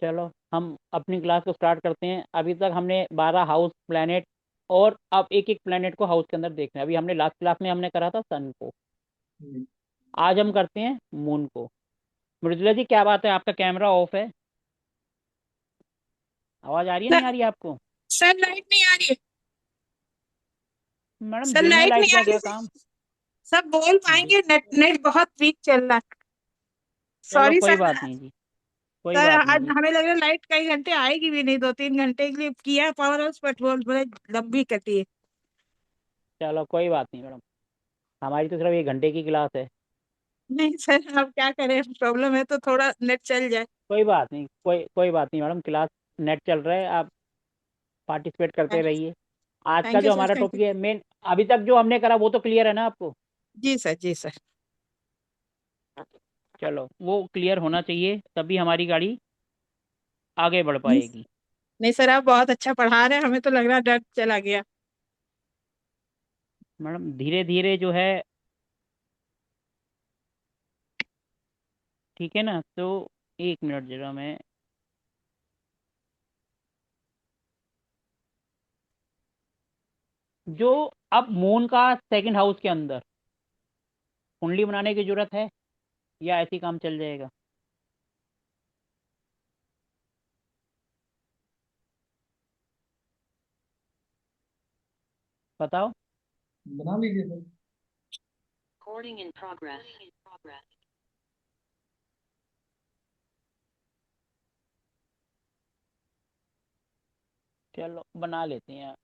चलो हम अपनी क्लास को स्टार्ट करते हैं। अभी तक हमने 12 हाउस प्लैनेट और अब एक एक प्लैनेट को हाउस के अंदर देखना है। अभी हमने लास्ट क्लास में हमने करा था सन को, आज हम करते हैं मून को। मृदुला जी क्या बात है, आपका कैमरा ऑफ है, आवाज आ रही है नहीं सर आ रही है आपको? सर लाइट नहीं आ रही है। मैडम सर दिन में लाइट लाइट नहीं आ का रही क्या है। काम? सब बोल दि- पाएंगे, नेट नेट बहुत वीक चल रहा है। चलो सॉरी कोई सर। बात नहीं जी, कोई सर बात नहीं आज जी। हमें लग रहा है लाइट कई घंटे आएगी भी नहीं, 2-3 घंटे के लिए किया पावर हाउस, बट वो बोले लंबी कटी है। चलो कोई बात नहीं मैडम, हमारी तो सिर्फ 1 घंटे की क्लास है। नहीं सर, अब क्या करें, प्रॉब्लम है तो थोड़ा नेट चल जाए। कोई बात नहीं, कोई कोई बात नहीं मैडम, क्लास नेट चल रहा है, आप पार्टिसिपेट करते रहिए। आज का थैंक यू जो सर, हमारा थैंक टॉपिक यू। है मेन, अभी तक जो हमने करा वो तो क्लियर है ना आपको? जी सर, जी सर। चलो वो क्लियर होना चाहिए तभी हमारी गाड़ी आगे बढ़ नहीं, पाएगी। नहीं सर, आप बहुत अच्छा पढ़ा रहे हैं, हमें तो लग रहा है डर चला गया। मैडम धीरे धीरे जो है, ठीक है ना? तो 1 मिनट जरा मैं, जो अब मून का सेकंड हाउस के अंदर कुंडली बनाने की जरूरत है या ऐसी काम चल जाएगा? बताओ। बना लीजिए सर। Recording in progress. चलो बना लेते हैं।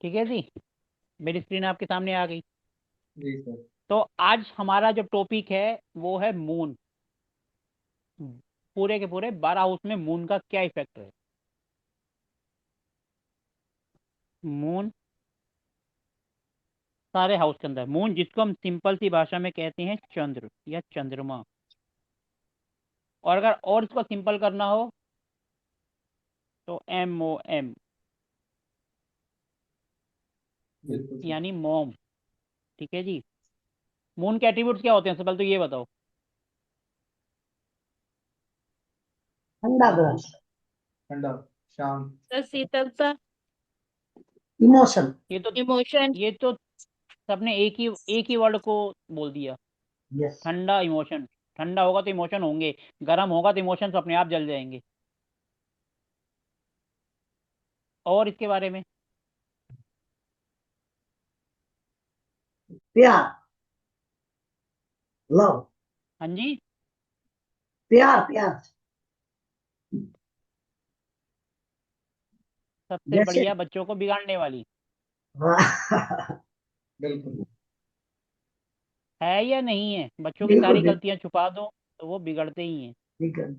ठीक है जी, मेरी स्क्रीन आपके सामने आ गई। जी सर। तो आज हमारा जो टॉपिक है वो है मून। पूरे के पूरे 12 हाउस में मून का क्या इफेक्ट है। मून सारे हाउस के अंदर, मून जिसको हम सिंपल सी भाषा में कहते हैं चंद्र या चंद्रमा, और अगर और इसको सिंपल करना हो तो MOM, बिल्कुल सर। यानी मोम। ठीक है जी। मून के एट्रीब्यूट्स क्या होते हैं सबसे पहले तो ये बताओ। ठंडा ग्रह। ठंडा। शांत। सर शीतलता। इमोशन, ये तो इमोशन। ये तो सबने एक ही वर्ड को बोल दिया। यस। ठंडा इमोशन। ठंडा होगा तो इमोशन होंगे, गर्म होगा तो इमोशंस अपने आप जल जाएंगे। और इसके बारे में? प्यार। लव। हाँ जी। प्यार प्यार। सबसे जैसे। बढ़िया बच्चों को बिगाड़ने वाली। बिल्कुल। है या नहीं है? बच्चों की बिल्कुल सारी बिल्कुल। गलतियां छुपा दो तो वो बिगड़ते ही हैं। बिल्कुल।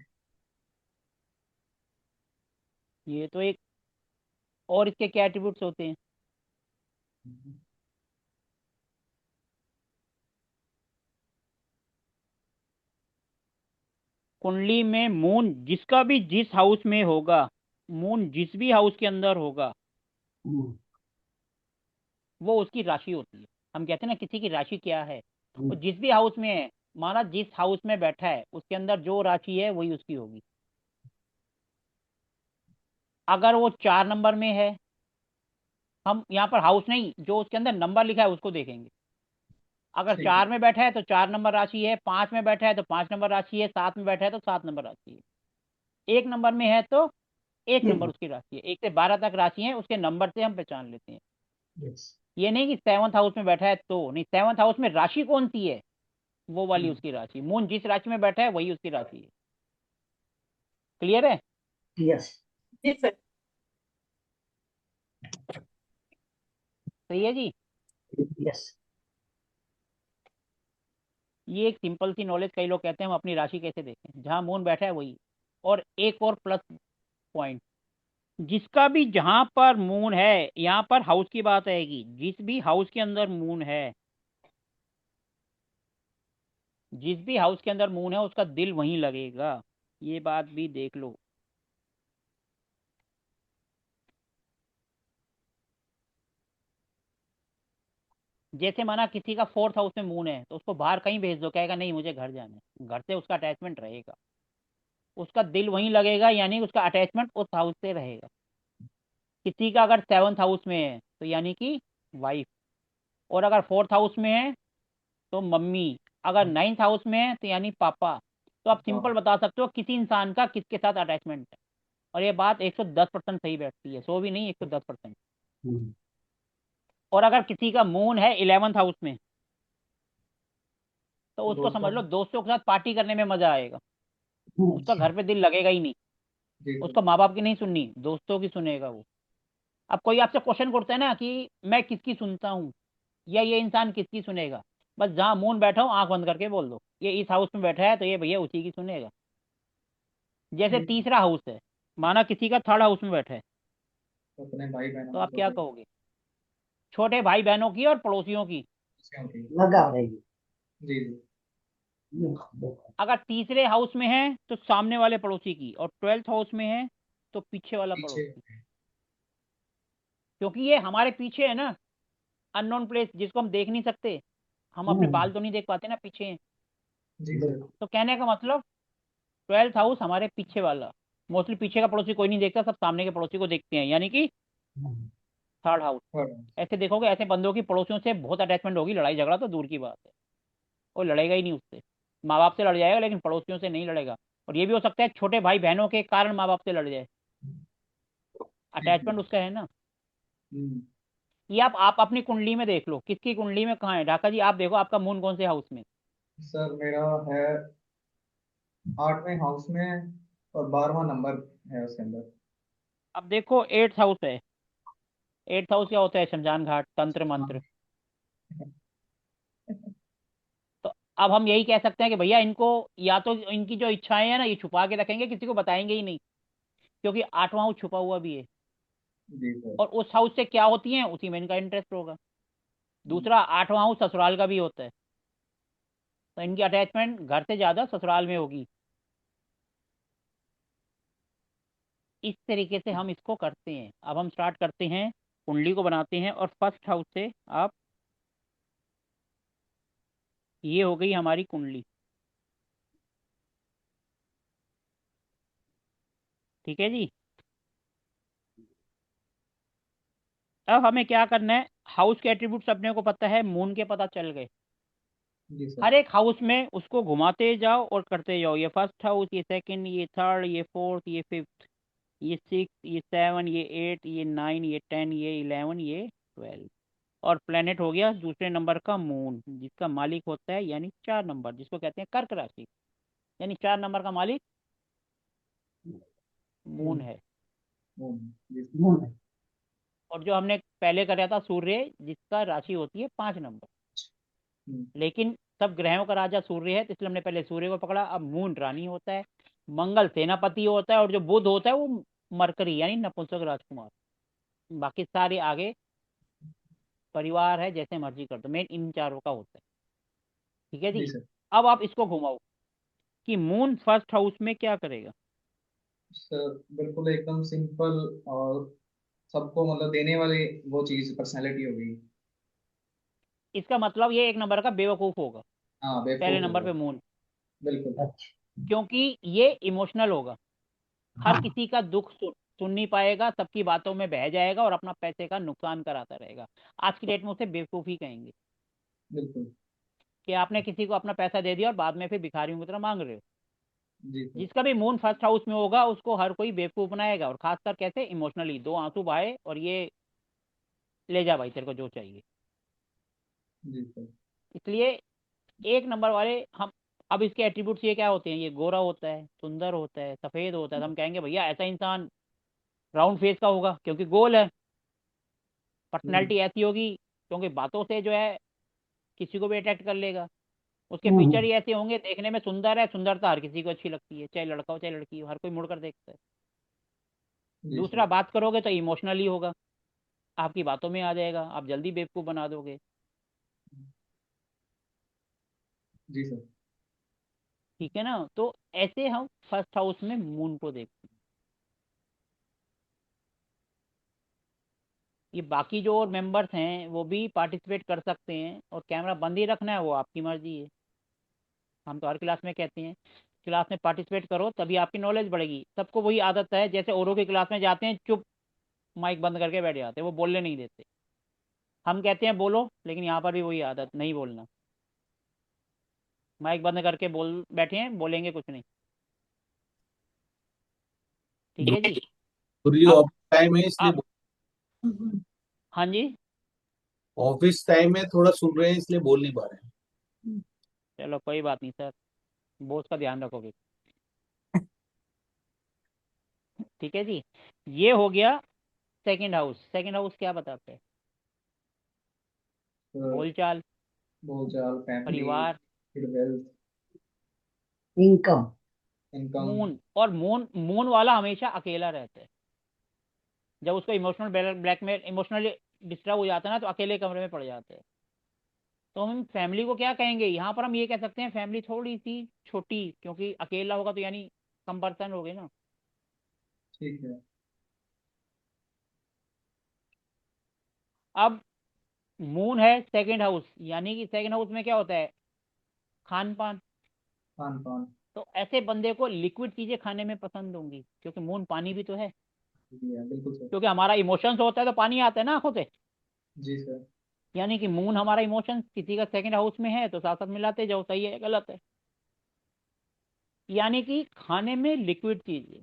ये तो एक, और इसके क्या एट्रीब्यूट्स होते हैं? कुंडली में मून जिसका भी जिस हाउस में होगा, मून जिस भी हाउस के अंदर होगा वो उसकी राशि होती है। हम कहते हैं ना किसी की राशि क्या है, वो जिस भी हाउस में है, माना जिस हाउस में बैठा है उसके अंदर जो राशि है वही उसकी होगी। अगर वो 4 नंबर में है, हम यहाँ पर हाउस नहीं, जो उसके अंदर नंबर लिखा है उसको देखेंगे। अगर ठीक है। 4 में बैठा है तो 4 नंबर राशि है, 5 में बैठा है तो 5 नंबर राशि है, 7 में बैठा है तो 7 नंबर राशि है, 1 नंबर में है तो 1 नंबर उसकी राशि है। 1 से 12 तक राशि है, उसके नंबर से हम पहचान लेते हैं। यस। ये नहीं कि सेवंथ हाउस में बैठा है तो नहीं, सेवंथ हाउस में राशि कौन सी है वो वाली उसकी राशि। मून जिस राशि में बैठा है वही उसकी राशि है। क्लियर है? यस। जी सर। सही है जी। यस। ये एक सिंपल सी नॉलेज, कई लोग कहते हैं हम अपनी राशि कैसे देखें, जहां मून बैठा है वही। और एक और प्लस पॉइंट, जिसका भी जहां पर मून है, यहाँ पर हाउस की बात आएगी, जिस भी हाउस के अंदर मून है जिस भी हाउस के अंदर मून है उसका दिल वहीं लगेगा, ये बात भी देख लो। जैसे माना किसी का फोर्थ हाउस में मून है तो उसको बाहर कहीं भेज दो, कहेगा नहीं मुझे घर जाना है, घर से उसका अटैचमेंट रहेगा, उसका दिल वहीं लगेगा, यानी उसका अटैचमेंट उस हाउस से रहेगा। किसी का अगर सेवन्थ हाउस में है तो यानी कि वाइफ, और अगर फोर्थ हाउस में है तो मम्मी, अगर नाइन्थ हाउस में है तो यानी पापा। तो आप सिंपल बता सकते हो किसी इंसान का किसके साथ अटैचमेंट है। और ये बात 110% सही बैठती है, 100 भी नहीं, 110%। और अगर किसी का मून है 11th हाउस में तो उसको समझ दोस्तों। लो दोस्तों के साथ पार्टी करने में मजा आएगा, उसका घर पे दिल लगेगा ही नहीं, जी सर। उसको माँ बाप की नहीं सुननी, दोस्तों की सुनेगा वो। अब कोई आपसे क्वेश्चन करता है ना कि मैं किसकी सुनता हूँ या ये इंसान किसकी सुनेगा, बस जहाँ मून बैठा हो आंख बंद करके बोल दो ये इस हाउस में बैठा है तो ये भैया उसी की सुनेगा। जैसे जी, तीसरा हाउस है, माना किसी का थर्ड हाउस में बैठा है, अपने भाई तो बहनों की आप क्या छोटे कहोगे? छोटे भाई बहनों की और पड़ोसियों की। होती लगा रहेगी। जी जी। अगर तीसरे हाउस में है तो सामने वाले पड़ोसी की, और ट्वेल्थ हाउस में है तो पीछे वाला पीछे। पड़ोसी। क्योंकि ये हमारे पीछे है ना, अननोन प्लेस जिसको हम देख नहीं सकते, हम अपने बाल तो नहीं देख पाते ना पीछे हैं। जी सर। तो कहने का मतलब ट्वेल्थ हाउस हमारे पीछे वाला, मोस्टली पीछे का पड़ोसी कोई नहीं देखता, सब सामने के पड़ोसी को देखते हैं, यानी कि थर्ड हाउस। हाँ। ऐसे देखोगे ऐसे बंदों की पड़ोसियों से बहुत अटैचमेंट होगी, लड़ाई झगड़ा तो दूर की बात है, वो लड़ेगा ही नहीं उससे। माँ बाप से लड़ जाएगा लेकिन पड़ोसियों से नहीं लड़ेगा। और ये भी हो सकता है छोटे भाई बहनों के कारण माँ बाप से लड़ जाए, ठीक अटैचमेंट है। उसका है ना। हम्म। ये आप अपनी कुंडली में देख लो किसकी कुंडली में कहाँ है, ढाका जी आप देखो आपका मून कौन से हाउस में। सर मेरा है 8वें हाउस में और 12वां नंबर है उसके अंदर। अब देखो एट्थ हाउस है, एट्थ हाउस क्या होता है, शमशान घाट, तंत्र हाँ। मंत्र। तो अब हम यही कह सकते हैं कि भैया इनको, या तो इनकी जो इच्छाएं हैं ना ये छुपा के रखेंगे, किसी को बताएंगे ही नहीं, क्योंकि आठवां हाउस छुपा हुआ भी है। जी सर। और उस हाउस से क्या होती है उसी में इनका इंटरेस्ट होगा। दूसरा आठवां हाउस ससुराल का भी होता है, तो इनकी अटैचमेंट घर से ज्यादा ससुराल में होगी। इस तरीके से हम इसको करते हैं। अब हम स्टार्ट करते हैं, कुंडली को बनाते हैं, और फर्स्ट हाउस से आप, ये हो गई हमारी कुंडली, ठीक है जी। अब हमें क्या करना है, हाउस के एट्रीब्यूट्स अपने को पता है, मून के पता चल गए। जी सर। हर एक हाउस में उसको घुमाते जाओ और करते जाओ, ये फर्स्ट हाउस, ये सेकंड, ये थर्ड, ये फोर्थ, ये फिफ्थ, ये सिक्स, ये सेवन, ये एट, ये नाइन, ये टेन, ये इलेवन, ये ट्वेल्व। और प्लेनेट हो गया दूसरे नंबर का मून, जिसका मालिक होता है यानी 4 नंबर, जिसको कहते हैं कर्क राशि, यानी 4 नंबर का मालिक मून हम्म। है। जी सर। और जो हमने पहले कराया था सूर्य, जिसका राशि होती है 5 नंबर। हम्म। लेकिन सब ग्रहों का राजा सूर्य है तो इसलिए हमने पहले सूर्य को पकड़ा। अब मून रानी होता है, मंगल सेनापति होता है, और जो बुध होता है वो मरकरी यानी नपुंसक राजकुमार। बाकी सारे आगे परिवार है, जैसे मर्जी कर दो, मेन इन चारों का होता है, ठीक है जी जी। सर। अब आप इसको घुमाओ कि मून फर्स्ट हाउस में क्या करेगा। सर बिल्कुल एकदम सिंपल और सबको मतलब देने वाली वो चीज पर्सनालिटी होगी। इसका मतलब ये एक नंबर का बेवकूफ होगा, हाँ पहले बेवकूफ नंबर होगा। पे मून। बिल्कुल। क्योंकि ये इमोशनल होगा, हर हाँ। किसी का दुख सुन नहीं पाएगा, सबकी बातों में बह जाएगा और अपना पैसे का नुकसान कराता रहेगा। आज की डेट में उसे बेवकूफ ही कहेंगे, बिल्कुल। कि आपने किसी को अपना पैसा दे दिया और बाद में फिर भिखारियों की तरह मांग रहे हो। जी सर। जिसका भी मून फर्स्ट हाउस में होगा उसको हर कोई बेवकूफ बनाएगा, और खासकर कैसे, इमोशनली, दो आंसू बहाए और ये ले जा भाई तेरे को जो चाहिए। जी सर। इसलिए एक नंबर वाले हम, अब इसके एट्रीब्यूट्स ये क्या होते हैं, ये गोरा होता है, सुंदर होता है, सफेद होता है, तो हम कहेंगे भैया ऐसा इंसान राउंड फेस का होगा क्योंकि गोल है। हम्म। पर्सनैलिटी ऐसी होगी क्योंकि बातों से जो है किसी को भी अट्रैक्ट कर लेगा। उसके फीचर ही ऐसे होंगे, देखने में सुंदर है, सुंदरता हर किसी को अच्छी लगती है, चाहे लड़का हो चाहे लड़की हो, हर कोई मुड़कर देखता है। जी सर। दूसरा, बात करोगे तो इमोशनली होगा, आपकी बातों में आ जाएगा, आप जल्दी बेवकूफ़ बना दोगे। जी सर। ठीक है ना। तो ऐसे हम फर्स्ट हाउस में मून को देखते हैं। ये बाकी जो और मेंबर्स हैं वो भी पार्टिसिपेट कर सकते हैं, और कैमरा बंद ही रखना है वो आपकी मर्जी है। हम तो हर क्लास में कहते हैं क्लास में पार्टिसिपेट करो, तभी आपकी नॉलेज बढ़ेगी। सबको वही आदत है, जैसे औरों की क्लास में जाते हैं चुप माइक बंद करके बैठ जाते हैं, वो बोलने नहीं देते। हम कहते हैं बोलो, लेकिन यहाँ पर भी वही आदत, नहीं बोलना। माइक बंद करके बोल बैठे हैं, बोलेंगे कुछ नहीं। ठीक है जी। गुरुजी अब ऑफिस टाइम है इसलिए अब हाँ जी, ऑफिस टाइम में थोड़ा सुन रहे हैं इसलिए बोल नहीं पा रहे हैं। चलो कोई बात नहीं सर, बॉस का ध्यान रखोगे। ठीक है जी। ये हो गया सेकंड हाउस। सेकंड हाउस क्या बताते हैं? बोलचाल, बोलचाल, फैमिली, परिवार, फिर वेल्थ, इनकम। इनकम। मून। और मून मून वाला हमेशा अकेला रहता है। जब उसको इमोशनल ब्लैकमेल, इमोशनली डिस्टर्ब हो जाता है ना, तो अकेले कमरे में पड़ जाते हैं। तो हम फैमिली को क्या कहेंगे यहाँ पर? हम ये कह सकते हैं फैमिली थोड़ी सी छोटी, क्योंकि अकेला होगा तो यानी कम पर्सन हो गए ना। ठीक है। अब मून है सेकंड हाउस, यानी कि सेकंड हाउस में क्या होता है? खान पान। खान पान। तो ऐसे बंदे को लिक्विड चीजें खाने में पसंद होंगी, क्योंकि मून पानी भी तो है। जी हाँ, बिल्कुल सर। क्योंकि हमारा इमोशंस होता है तो पानी आता है ना आंखों से। जी सर। यानी कि मून हमारा इमोशंस किसी का सेकंड हाउस में है तो साथ साथ मिलाते जाओ, सही है गलत है। यानी कि खाने में लिक्विड चीजें।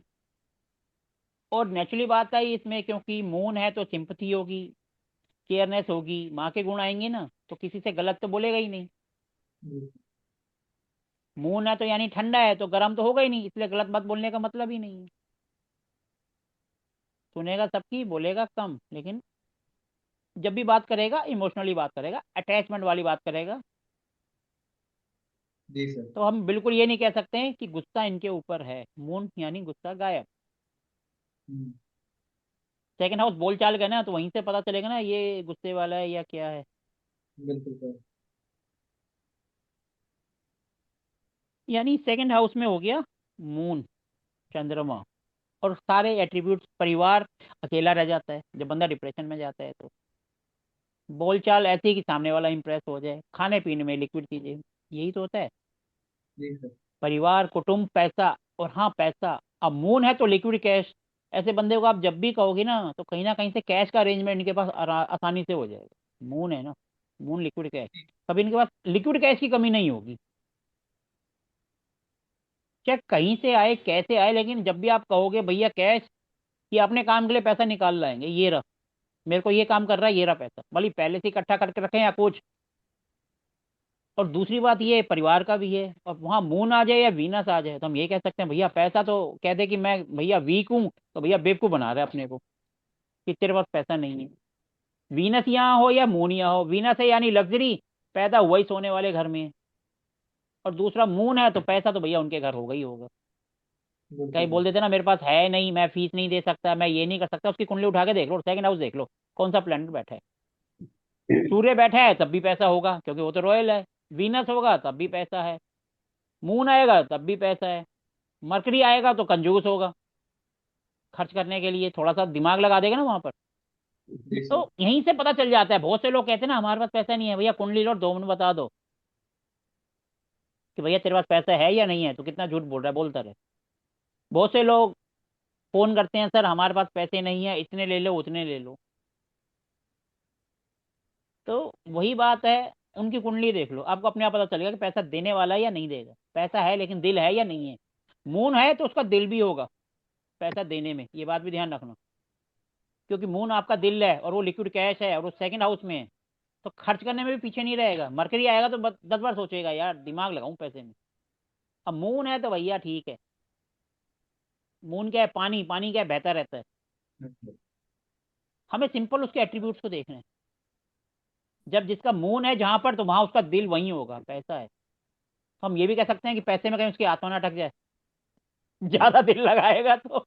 और नेचुरली बात आई इसमें, क्योंकि मून है तो सिंपथी होगी, केयरनेस होगी, माँ के गुण आएंगे ना, तो किसी से गलत तो बोलेगा ही नहीं। जी। मून है तो यानी ठंडा है तो गर्म तो होगा ही नहीं, इसलिए गलत बात बोलने का मतलब ही नहीं है। सुनेगा सबकी, बोलेगा कम, लेकिन जब भी बात करेगा इमोशनली बात करेगा, अटैचमेंट वाली बात करेगा। जी सर। तो हम बिल्कुल ये नहीं कह सकते हैं कि गुस्सा इनके ऊपर है। मून यानी गुस्सा गायब। हम्म, सेकंड हाउस बोल चाल का है ना, तो वहीं से पता चलेगा ना ये गुस्से वाला है या क्या है। बिल्कुल सर। यानी सेकंड हाउस में हो गया मून, चंद्रमा, और सारे एट्रीब्यूट्स। परिवार अकेला रह जाता है जब बंदा डिप्रेशन में जाता है। तो बोलचाल ऐसी कि सामने वाला इंप्रेस हो जाए। खाने पीने में लिक्विड चीजें, यही तो होता है। जी सर। परिवार, कुटुंब, पैसा। और हाँ पैसा, अब मून है तो लिक्विड कैश। ऐसे बंदे को आप जब भी कहोगे ना कहीं से कैश का अरेंजमेंट इनके पास आसानी से हो जाएगा। मून है ना, मून लिक्विड कैश, कभी इनके पास लिक्विड कैश की कमी नहीं होगी। चाहे कहीं से आए कैसे आए, लेकिन जब भी आप कहोगे भैया कैश, कि अपने काम के लिए पैसा निकाल लाएंगे, ये रहा, मेरे को ये काम कर रहा है, ये रहा पैसा, भले पहले से इकट्ठा करके रखें या कुछ। और दूसरी बात ये परिवार का भी है। और वहाँ मून आ जाए या वीनस आ जाए तो हम ये कह सकते हैं भैया पैसा, तो कह दे कि मैं भैया वीक हूँ तो भैया बेवकूफ बना रहा है अपने को कि तेरे पास पैसा नहीं है। वीनस यहाँ हो या मून यहाँ हो, वीनस है यानी लग्जरी, पैदा हुआ ही सोने वाले घर में है। और दूसरा मून है तो पैसा तो भैया उनके घर होगा ही होगा। कहीं बिल्कुल बोल देते ना मेरे पास है नहीं, मैं फीस नहीं दे सकता, मैं ये नहीं कर सकता, उसकी कुंडली उठा के देख लो, सेकंड हाउस देख लो, कौन सा प्लैनेट बैठा है। सूर्य बैठा है तब भी पैसा होगा, क्योंकि वो तो रॉयल है। वीनस होगा तब भी पैसा है। मून आएगा तब भी पैसा है। मरकरी आएगा तो कंजूस होगा, खर्च करने के लिए थोड़ा सा दिमाग लगा देगा ना वहां पर। सर। जी तो सर। यहीं से पता चल जाता है। बहुत से लोग कहते हैं ना हमारे पास पैसा नहीं है, भैया कुंडली लो 2 मिनट बता दो कि भैया तेरे पास पैसा है या नहीं है, तो कितना झूठ बोल रहा है, बोलता रहे। बहुत से लोग फोन करते हैं, सर हमारे पास पैसे नहीं है, इतने ले लो उतने ले लो। तो वही बात है, उनकी कुंडली देख लो, आपको अपने आप पता चलेगा कि पैसा देने वाला है या नहीं देगा। पैसा है लेकिन दिल है या नहीं है। मून है तो उसका दिल भी होगा पैसा देने में, ये बात भी ध्यान रखना। क्योंकि मून आपका दिल है और वो लिक्विड कैश है और वो सेकंड हाउस में है, तो खर्च करने में भी पीछे नहीं रहेगा। मरकरी आएगा तो 10 बार सोचेगा यार दिमाग लगाऊं पैसे में। अब मून है तो भैया ठीक है। मून क्या है? पानी, पानी क्या है? बहता रहता है। हमें सिंपल उसके एट्रीब्यूट्स को देखना है। जब जिसका मून है जहां पर, तो वहां उसका दिल वहीं होगा, पैसा है। तो हम ये भी कह सकते हैं कि पैसे में कहीं उसकी आत्मा ना अटक जाए, ज्यादा दिल लगाएगा तो।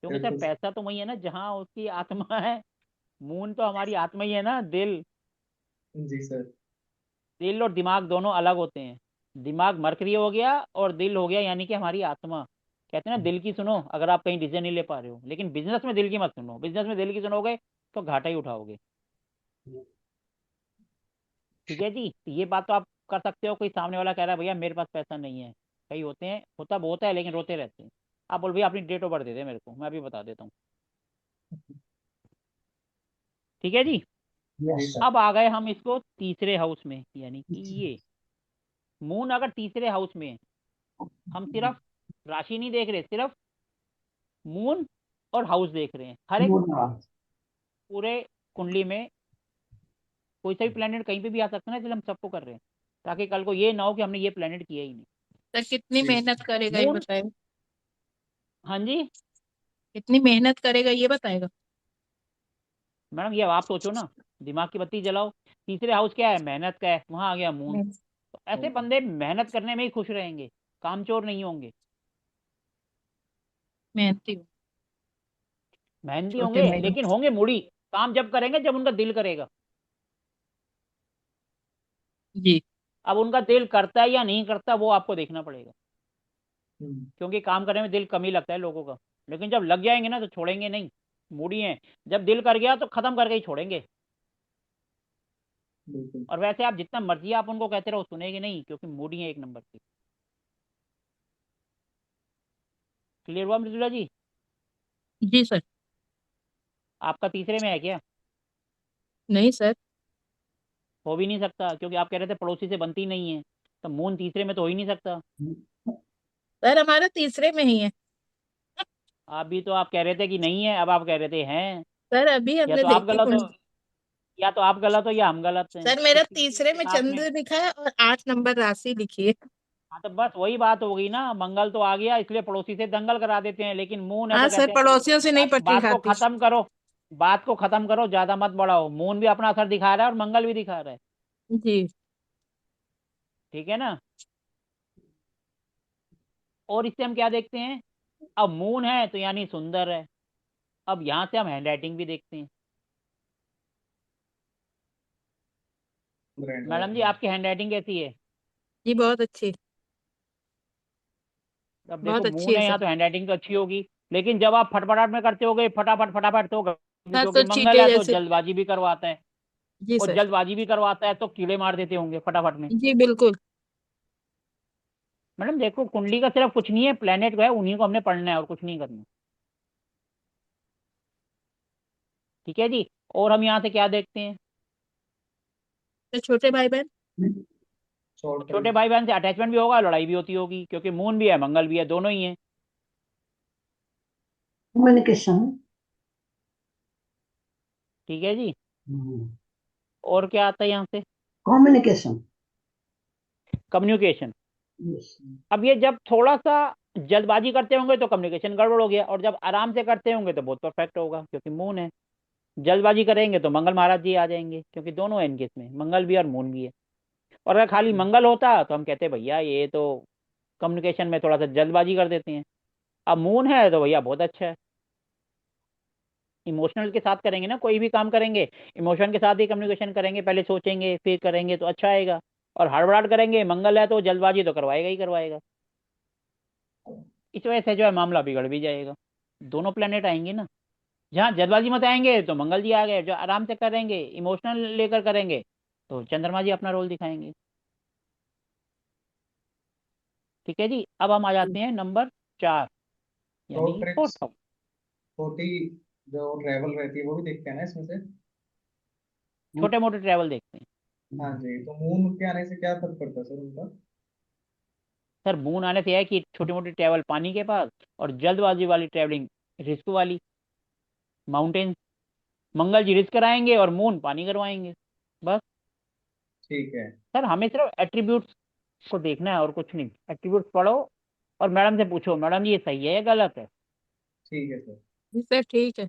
क्योंकि सर बिल्कुल। पैसा तो वही है ना जहां उसकी आत्मा है। मून तो हमारी आत्मा ही है ना, दिल। जी सर। दिल और दिमाग दोनों अलग होते हैं। दिमाग मरकरी हो गया और दिल हो गया यानी कि हमारी आत्मा। कहते हैं ना, दिल की सुनो अगर आप कहीं डिसीजन नहीं ले पा रहे हो, लेकिन बिजनेस में दिल की मत सुनो। बिजनेस में दिल की सुनोगे तो घाटा ही उठाओगे। ठीक है जी, तो ये बात तो आप कर सकते हो। कोई सामने वाला कह रहा है भैया मेरे पास पैसा नहीं है, कई होते हैं, होता बहुत है लेकिन रोते रहते हैं। आप बोल भैया अपनी डेट ऑफ बर्थ दे दे मेरे को, मैं अभी बता देता हूँ। ठीक है जी। Yes sir. अब आ गए हम इसको तीसरे हाउस में, यानी कि ये मून अगर तीसरे हाउस में है, हम सिर्फ राशि नहीं देख रहे, सिर्फ मून और हाउस देख रहे हैं। हर एक धन्यवाद। पूरे कुंडली में कोई सा भी प्लेनेट कहीं पे भी आ सकता है ना, इसलिए हम सबको कर रहे हैं, ताकि कल को ये ना हो कि हमने ये प्लेनेट किया ही नहीं। सर कितनी जी। मेहनत करेगा ये मून, बताएगा? हाँ जी कितनी मेहनत करेगा ये बताएगा? मैडम, ये आप सोचो ना, दिमाग की बत्ती जलाओ। तीसरे हाउस क्या है, मेहनत का है, वहां आ गया मून। हम्म, तो ऐसे बंदे मेहनत करने में ही खुश रहेंगे, कामचोर नहीं होंगे। मेहनती हूँ। मेहनती छोटे होंगे भाई लोग। लेकिन होंगे मूडी। काम जब करेंगे जब उनका दिल करेगा। जी। अब उनका दिल करता है या नहीं करता वो आपको देखना पड़ेगा, हम्म, क्योंकि काम करने में दिल कम ही लगता है लोगों का। लेकिन जब लग जाएंगे ना तो छोड़ेंगे नहीं। मूडी हैं, जब दिल कर गया तो खत्म करके ही छोड़ेंगे। बिल्कुल। और वैसे आप जितना मर्जी आप उनको कहते रहो सुनेंगे नहीं, क्योंकि मूडी है एक नंबर की। क्लियर हुआ मृदुला जी? जी सर। आपका तीसरे में है क्या? नहीं सर। हो भी नहीं सकता, क्योंकि आप कह रहे थे पड़ोसी से बनती नहीं है, तो मून तीसरे में तो हो ही नहीं सकता। सर हमारा तीसरे में ही है। अभी तो आप कह रहे थे कि नहीं है, अब आप कह रहे थे हैं। सर अभी या हमने तो आप देखी गलत हो, कुंडली। या तो आप गलत हो या हम गलत हैं, सर मेरा कुछ किसी तीसरे के में साथ में। चंद्र लिखा है और 8 नंबर राशि लिखी है। हाँ तो बस वही बात हो गई ना, मंगल तो आ गया इसलिए पड़ोसी से दंगल करा देते हैं, लेकिन मून है हाँ तो सर, कहते हैं नहीं। पड़ोसियों से नहीं पटरी बात को खाती। खत्म करो, बात को खत्म करो, ज्यादा मत बढ़ाओ। मून भी अपना असर दिखा रहा है और मंगल भी दिखा रहा है। जी। ठीक है ना। और इससे हम क्या देखते हैं, अब मून है तो यानी सुंदर है। अब यहाँ से हम हैंड राइटिंग भी देखते हैं। ग्रैंड मैडम जी राइटिंग। आपकी हैंड राइटिंग कैसी है? जी बहुत अच्छी। अब देखो बहुत अच्छी मून है है यहाँ सर। तो हैंड राइटिंग तो अच्छी होगी, लेकिन जब आप फटफटाट में करते होगे, फटाफट फटाफट तो होगा, हाँ क्योंकि तो मंगल चीटे है तो जैसे। जल्दबाजी भी करवाता है। जी और सर। जल्दबाजी भी करवाता है तो कीड़े मार देते होंगे फटाफट में। जी बिल्कुल। मैडम देखो कुंडली का सिर्फ कुछ नहीं है, प्लेनेट जो है उन्हीं को हमने पढ़ना है और कुछ नहीं करना। ठीक है जी। और हम यहाँ से क्या देखते हैं, तो छोटे भाई बहन। शॉर्ट छोटे टाइम। भाई बहन से अटैचमेंट भी होगा, लड़ाई भी होती होगी, क्योंकि मून भी है मंगल भी है, दोनों ही है। कम्युनिकेशन। ठीक है जी। और क्या आता है यहाँ से, कम्युनिकेशन। कम्युनिकेशन। यस। अब ये जब थोड़ा सा जल्दबाजी करते होंगे तो कम्युनिकेशन गड़बड़ हो गया, और जब आराम से करते होंगे तो बहुत परफेक्ट होगा, क्योंकि मून है। जल्दबाजी करेंगे तो मंगल महाराज जी आ जाएंगे, क्योंकि दोनों है इनके इसमें, मंगल भी और मून भी है। और अगर खाली मंगल होता तो हम कहते भैया ये तो कम्युनिकेशन में थोड़ा सा जल्दबाजी कर देते हैं। अब मून है तो भैया बहुत अच्छा है। इमोशनल के साथ करेंगे ना, कोई भी काम करेंगे इमोशन के साथ ही कम्युनिकेशन करेंगे, पहले सोचेंगे फिर करेंगे तो अच्छा आएगा। और हड़बड़ाहट करेंगे, मंगल है तो जल्दबाजी तो करवाएगा ही करवाएगा। इस वजह से जो है मामला बिगड़ भी जाएगा। दोनों प्लेनेट आएंगे ना, जहाँ जल्दबाजी मत आएंगे तो मंगल जी आ गए, जो आराम से करेंगे इमोशनल लेकर करेंगे तो चंद्रमा जी अपना रोल दिखाएंगे। ठीक है जी। अब हम आ जाते हैं नंबर 4, यानी रोड कि ट्रिप्स। Fourth house. छोटी जो ट्रेवल रहती है वो भी देखते हैं ना इसमें से। छोटे मोटे ट्रैवल देखते हैं। हाँ जी, तो मून के आने से क्या फर्क पड़ता है सर उनका? सर मून आने से है कि छोटी मोटी ट्रैवल पानी के पास, और जल्दबाजी वाली ट्रैवलिंग रिस्क वाली, माउंटेन। मंगल जी रिस्क कराएंगे और मून पानी करवाएंगे, बस। ठीक है। सर हमें सिर्फ एट्रीब्यूट्स को देखना है और कुछ नहीं। एट्रीब्यूट्स पढ़ो और मैडम से पूछो, मैडम जी ये सही है या गलत है। ठीक है सर। जी सर ठीक है।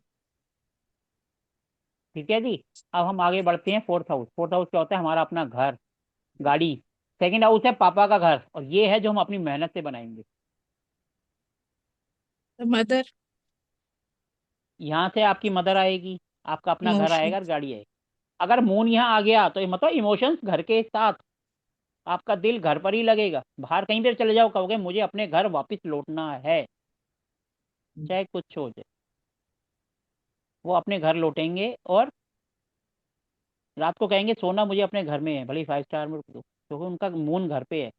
ठीक है जी। अब हम आगे बढ़ते हैं फोर्थ हाउस। फोर्थ हाउस क्या होता है, हमारा अपना घर, गाड़ी। सेकंड हाउस है पापा का घर, और ये है जो हम अपनी मेहनत से बनाएंगे। तो मदर। यहाँ से आपकी मदर आएगी, आपका अपना घर इमोशन। आएगा और गाड़ी आएगी। अगर मून यहाँ आ गया तो ये मतलब इमोशंस घर के साथ, आपका दिल घर पर ही लगेगा। बाहर कहीं भी चले जाओ, कहोगे मुझे अपने घर वापस लौटना है, चाहे कुछ हो जाए। वो अपने घर लौटेंगे और रात को कहेंगे सोना मुझे अपने घर में है, भले 5 स्टार में रुक दो, क्योंकि उनका मून घर पे है।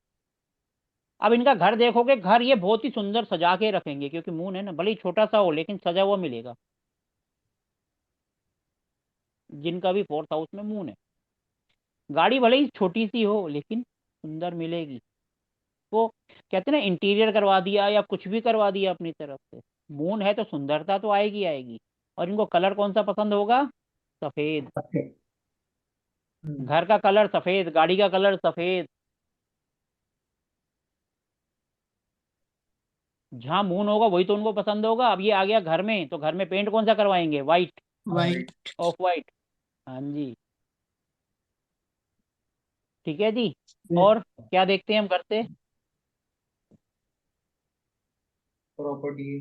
अब इनका घर देखोगे, घर ये बहुत ही सुंदर सजा के रखेंगे, क्योंकि मून है ना, भले ही छोटा सा हो लेकिन सजा हुआ मिलेगा। जिनका भी 4th हाउस में मून है, गाड़ी भले ही छोटी सी हो लेकिन सुंदर मिलेगी। वो कहते हैं ना, इंटीरियर करवा दिया या कुछ भी करवा दिया अपनी तरफ से, मून है तो सुंदरता तो आएगी आएगी। और इनको कलर कौन सा पसंद होगा? सफेद। Okay. घर का कलर सफेद, गाड़ी का कलर सफेद। जहाँ मून होगा वही तो उनको पसंद होगा। अब ये आ गया घर में, तो घर में पेंट कौन सा करवाएंगे? White, white. Of white. हाँ जी, ठीक है जी। Yes. और क्या देखते हैं हम घर से? प्रॉपर्टी।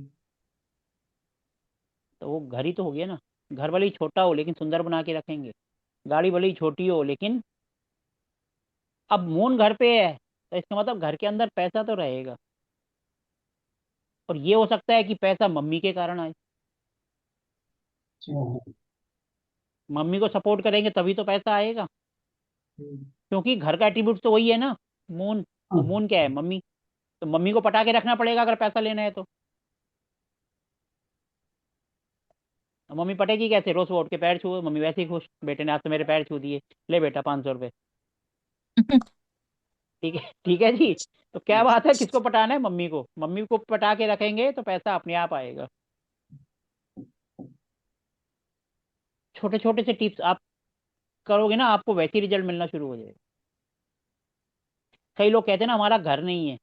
तो वो घर ही तो हो गया ना। घर भले ही छोटा हो लेकिन सुंदर बना के रखेंगे, गाड़ी भले ही छोटी हो लेकिन। अब मून घर पे है तो इसका मतलब घर के अंदर पैसा तो रहेगा। और ये हो सकता है कि पैसा मम्मी के कारण आए, Oh. मम्मी को सपोर्ट करेंगे तभी तो पैसा आएगा। हम्म, क्योंकि घर का एट्रीब्यूट तो वही है ना, मून। और मून क्या है? मम्मी। तो मम्मी को पटा के रखना पड़ेगा अगर पैसा लेना है तो। मम्मी पटेगी कैसे? रोज वो उठ के पैर छू, मम्मी वैसे ही खुश, बेटे ने आज तो मेरे पैर छू दिए, ले बेटा 500 रुपये। ठीक है, ठीक है जी। तो क्या बात है, किसको पटाना है? मम्मी को। मम्मी को पटा के रखेंगे तो पैसा अपने आप आएगा। छोटे छोटे से टिप्स आप करोगे ना, आपको वैसे ही रिजल्ट मिलना शुरू हो जाएगा। कई लोग कहते हैं ना हमारा घर नहीं है,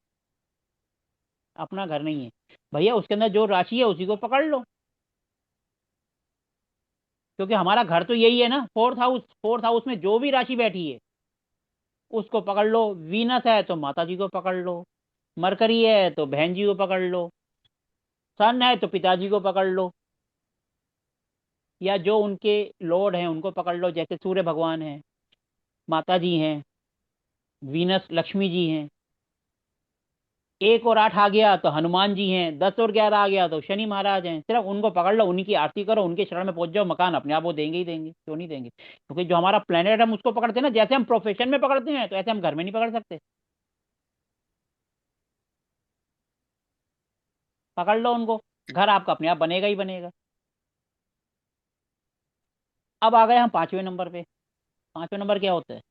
अपना घर नहीं है। भैया उसके अंदर जो राशि है उसी को पकड़ लो, क्योंकि हमारा घर तो यही है ना, 4th हाउस। 4th हाउस में जो भी राशि बैठी है उसको पकड़ लो। वीनस है तो माता जी को पकड़ लो, मरकरी है तो बहन जी को पकड़ लो, सन है तो पिताजी को पकड़ लो, या जो उनके लॉर्ड हैं उनको पकड़ लो, जैसे सूर्य भगवान हैं, माता जी हैं, वीनस लक्ष्मी जी हैं। 1 और 8 आ गया तो हनुमान जी हैं, 10 और 11 आ गया तो शनि महाराज हैं। सिर्फ उनको पकड़ लो, उन्हीं की आरती करो, उनके शरण में पहुंच जाओ, मकान अपने आप वो देंगे ही देंगे। क्यों नहीं देंगे? क्योंकि जो हमारा प्लेनेट हम उसको पकड़ते हैं ना, जैसे हम प्रोफेशन में पकड़ते हैं तो ऐसे हम घर में नहीं पकड़ सकते। पकड़ लो उनको, घर आपका अपने आप बनेगा ही बनेगा। अब आ गए हम 5वें नंबर पे। 5वें नंबर क्या होता है?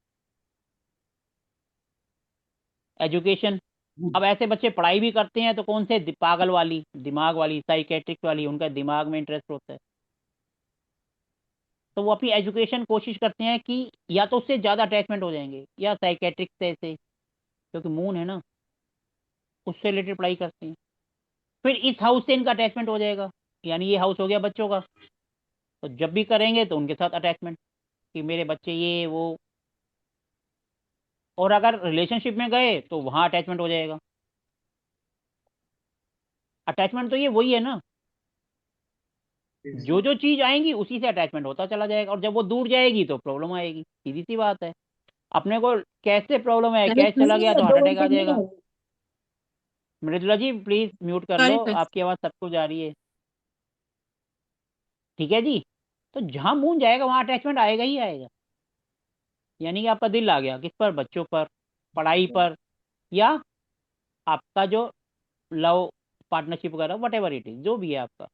एजुकेशन। अब ऐसे बच्चे पढ़ाई भी करते हैं तो कौन से? पागल वाली, दिमाग वाली, साइकेट्रिक वाली, उनका दिमाग में इंटरेस्ट होता है। तो वो अपनी एजुकेशन कोशिश करते हैं कि या तो उससे ज़्यादा अटैचमेंट हो जाएंगे, या साइकेट्रिक से, क्योंकि मून है ना, उससे रिलेटेड पढ़ाई करते हैं। फिर इस हाउस से इनका अटैचमेंट हो जाएगा, यानी ये हाउस हो गया बच्चों का। तो जब भी करेंगे तो उनके साथ अटैचमेंट, कि मेरे बच्चे ये वो। और अगर रिलेशनशिप में गए तो वहाँ अटैचमेंट हो जाएगा। अटैचमेंट तो ये वही है ना, जो जो चीज़ आएंगी उसी से अटैचमेंट होता चला जाएगा, और जब वो दूर जाएगी तो प्रॉब्लम आएगी, सीधी सी बात है। अपने को कैसे प्रॉब्लम है, अरे कैश चला नहीं गया है, तो हार्ट दो अटैक आ घंटे नहीं जाएगा। है। मृदुला जी प्लीज म्यूट कर लो, सॉरी सर। आपकी आवाज़ सबको जा रही है। ठीक है जी। तो जहाँ मून जाएगा वहाँ अटैचमेंट आएगा ही आएगा। यानी कि आपका दिल आ गया किस पर? बच्चों पर, पढ़ाई पर, या आपका जो लव पार्टनरशिप वगैरह, वट एवर इट इज, जो भी है आपका।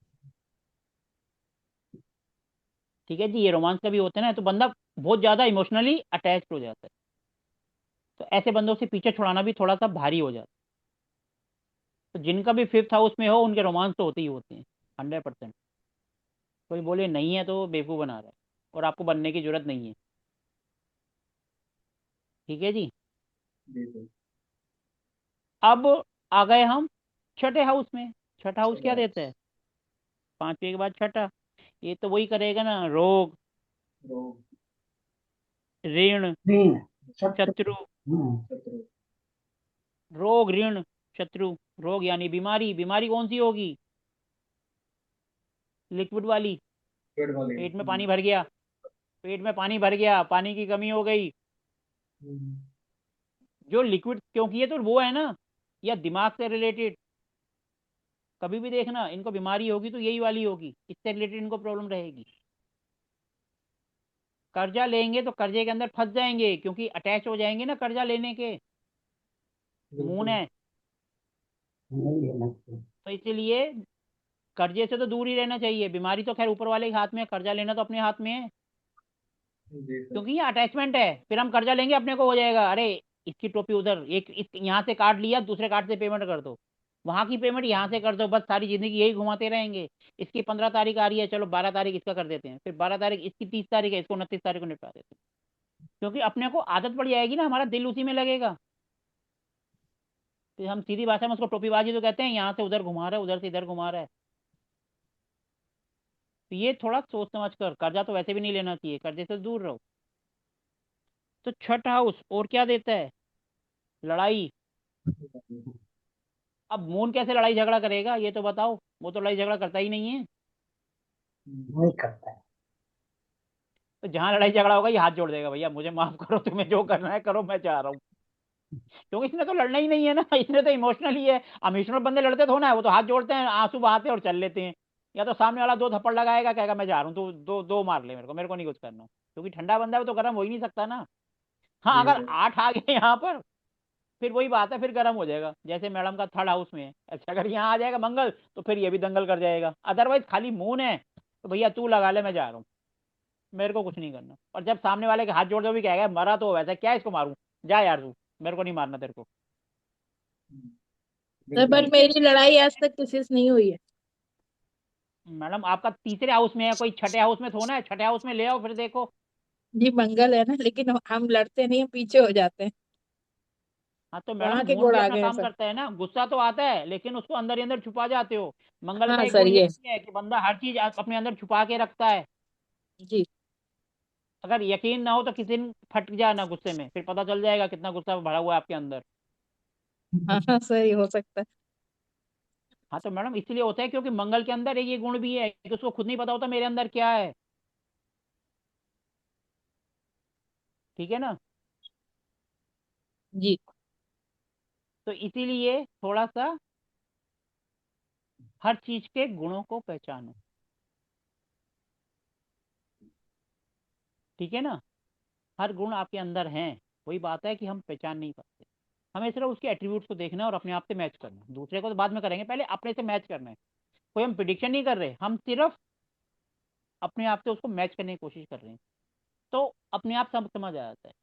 ठीक है जी। ये रोमांस का भी होता है ना, तो बंदा बहुत ज़्यादा इमोशनली अटैच हो जाता है। तो ऐसे बंदों से पीछे छुड़ाना भी थोड़ा सा भारी हो जाता है। तो जिनका भी 5th हाउस में हो उनके रोमांस तो होते ही होते हैं, 100%। कोई बोले नहीं है तो बेवकूफ़ बना रहा है, और आपको बनने की जरूरत नहीं है। ठीक है जी। बिल्कुल। अब आ गए हम 6ठे हाउस में। छठा हाउस क्या चलो। देता है? 5वें के बाद छठा। ये तो वही करेगा ना, रोग, रोग। ऋण, Green. Shut. शत्रु। शत्रु। रोग, ऋण, शत्रु। रोग यानी बीमारी। बीमारी कौन सी होगी? लिक्विड वाली। पेड़ वाले। पेट में पानी भर गया, पेट में पानी भर गया, पानी की कमी हो गई, हम्म, जो लिक्विड, क्योंकि ये तो वो है ना, या दिमाग से रिलेटेड। कभी भी देखना इनको बीमारी होगी तो यही वाली होगी, इससे रिलेटेड इनको प्रॉब्लम रहेगी। कर्जा लेंगे तो कर्जे के अंदर फंस जाएंगे, क्योंकि अटैच हो जाएंगे ना कर्जा लेने के। मून बिल्कुल। है, नहीं लेना चाहिए। तो इसीलिए कर्जे से तो दूर ही रहना चाहिए। बीमारी तो खैर ऊपर वाले के हाथ में है, कर्जा लेना तो अपने हाथ में है। जी सर। क्योंकि ये अटैचमेंट है, फिर हम कर्जा लेंगे अपने को हो जाएगा, अरे इसकी टोपी उधर, एक यहाँ से काट लिया, दूसरे कार्ड से पेमेंट कर दो, वहां की पेमेंट यहाँ से कर दो, बस सारी जिंदगी यही घुमाते रहेंगे। इसकी 15 तारीख आ रही है, चलो 12 तारीख इसका कर देते हैं, फिर 12 तारीख इसकी, 30 तारीख है, इसको 29 तारीख को निपटा देते हैं। क्योंकि अपने को आदत पड़ जाएगी ना, हमारा दिल उसी में लगेगा। तो हम सीधी भाषा में उसको टोपीबाजी तो कहते हैं, यहाँ से उधर घुमा रहा है, उधर से इधर घुमा रहा है। तो ये थोड़ा सोच समझ कर, कर्जा तो वैसे भी नहीं लेना चाहिए, कर्जे से दूर रहो। तो छठ हाउस और क्या देता है? लड़ाई। अब मून कैसे लड़ाई झगड़ा करेगा ये तो बताओ, वो तो लड़ाई झगड़ा करता ही नहीं है। नहीं करता है। तो जहां लड़ाई झगड़ा होगा ये हाथ जोड़ देगा, भैया मुझे माफ करो, तुम्हें जो करना है करो, मैं जा रहा हूँ। क्योंकि इसने तो लड़ना ही नहीं है ना, इसने तो इमोशनल ही है। इमोशनल बंदे लड़ते थोड़ा है, वो तो हाथ जोड़ते हैं, आंसू बहाते हैं और चल लेते हैं। या तो सामने वाला दो थप्पड़ लगाएगा, कहेगा मैं जा रहा हूँ, तो दो दो मार ले, मेरे को नहीं कुछ करना। क्योंकि ठंडा बंदा है, वो तो गर्म हो ही नहीं सकता ना। हाँ, जी अगर सर। 8 आ गए यहाँ पर, फिर वही बात है, फिर गर्म हो जाएगा। जैसे मैडम का थर्ड हाउस में है, अच्छा अगर यहाँ आ जाएगा मंगल, तो फिर ये भी दंगल कर जाएगा। अदरवाइज खाली मून है तो भैया तू लगा ले, मैं जा रहा हूँ, मेरे को कुछ नहीं करना। और जब सामने वाले के हाथ जोड़ दो भी कहेगा मरा तो वैसा, क्या इसको मारूं, जा यार तू, मेरे को नहीं मारना तेरे को। सर बिल्कुल। पर मेरी लड़ाई आज तक किसी से नहीं हुई है। मैडम आपका तीसरे हाउस में है, कोई छठे हाउस में थोड़ा है, छठे हाउस में ले आओ फिर देखो। जी मंगल है ना, लेकिन हम लड़ते नहीं, हम पीछे हो जाते हैं। हाँ तो मैडम वहां के मून गुण भी आ अपना गए हैं काम सर। करता है ना, गुस्सा तो आता है लेकिन उसको अंदर ही अंदर छुपा जाते हो। मंगल का हाँ एक सर गुण ये ये। भी है कि बंदा हर चीज अपने अंदर छुपा के रखता है। जी। अगर यकीन ना हो तो किसी दिन फट जाना गुस्से में, फिर पता चल जाएगा कितना गुस्सा भरा हुआ है आपके अंदर। हाँ हाँ सर, ये हो सकता है। हाँ तो मैडम इसलिए होता है क्योंकि मंगल के अंदर एक ये गुण भी है कि उसको खुद नहीं पता होता मेरे अंदर क्या है। ठीक है ना? जी। तो इसीलिए थोड़ा सा हर चीज के गुणों को पहचानो। ठीक है ना? हर गुण आपके अंदर हैं, वही बात है कि हम पहचान नहीं पाते। हमें सिर्फ उसके एट्रीब्यूट्स को देखना है और अपने आप से मैच करना है। दूसरे को तो बाद में करेंगे, पहले अपने से मैच करना है। कोई हम प्रिडिक्शन नहीं कर रहे, हम सिर्फ अपने आप से उसको मैच करने की कोशिश कर रहे हैं। तो अपने आप सब समझ आ जाता है,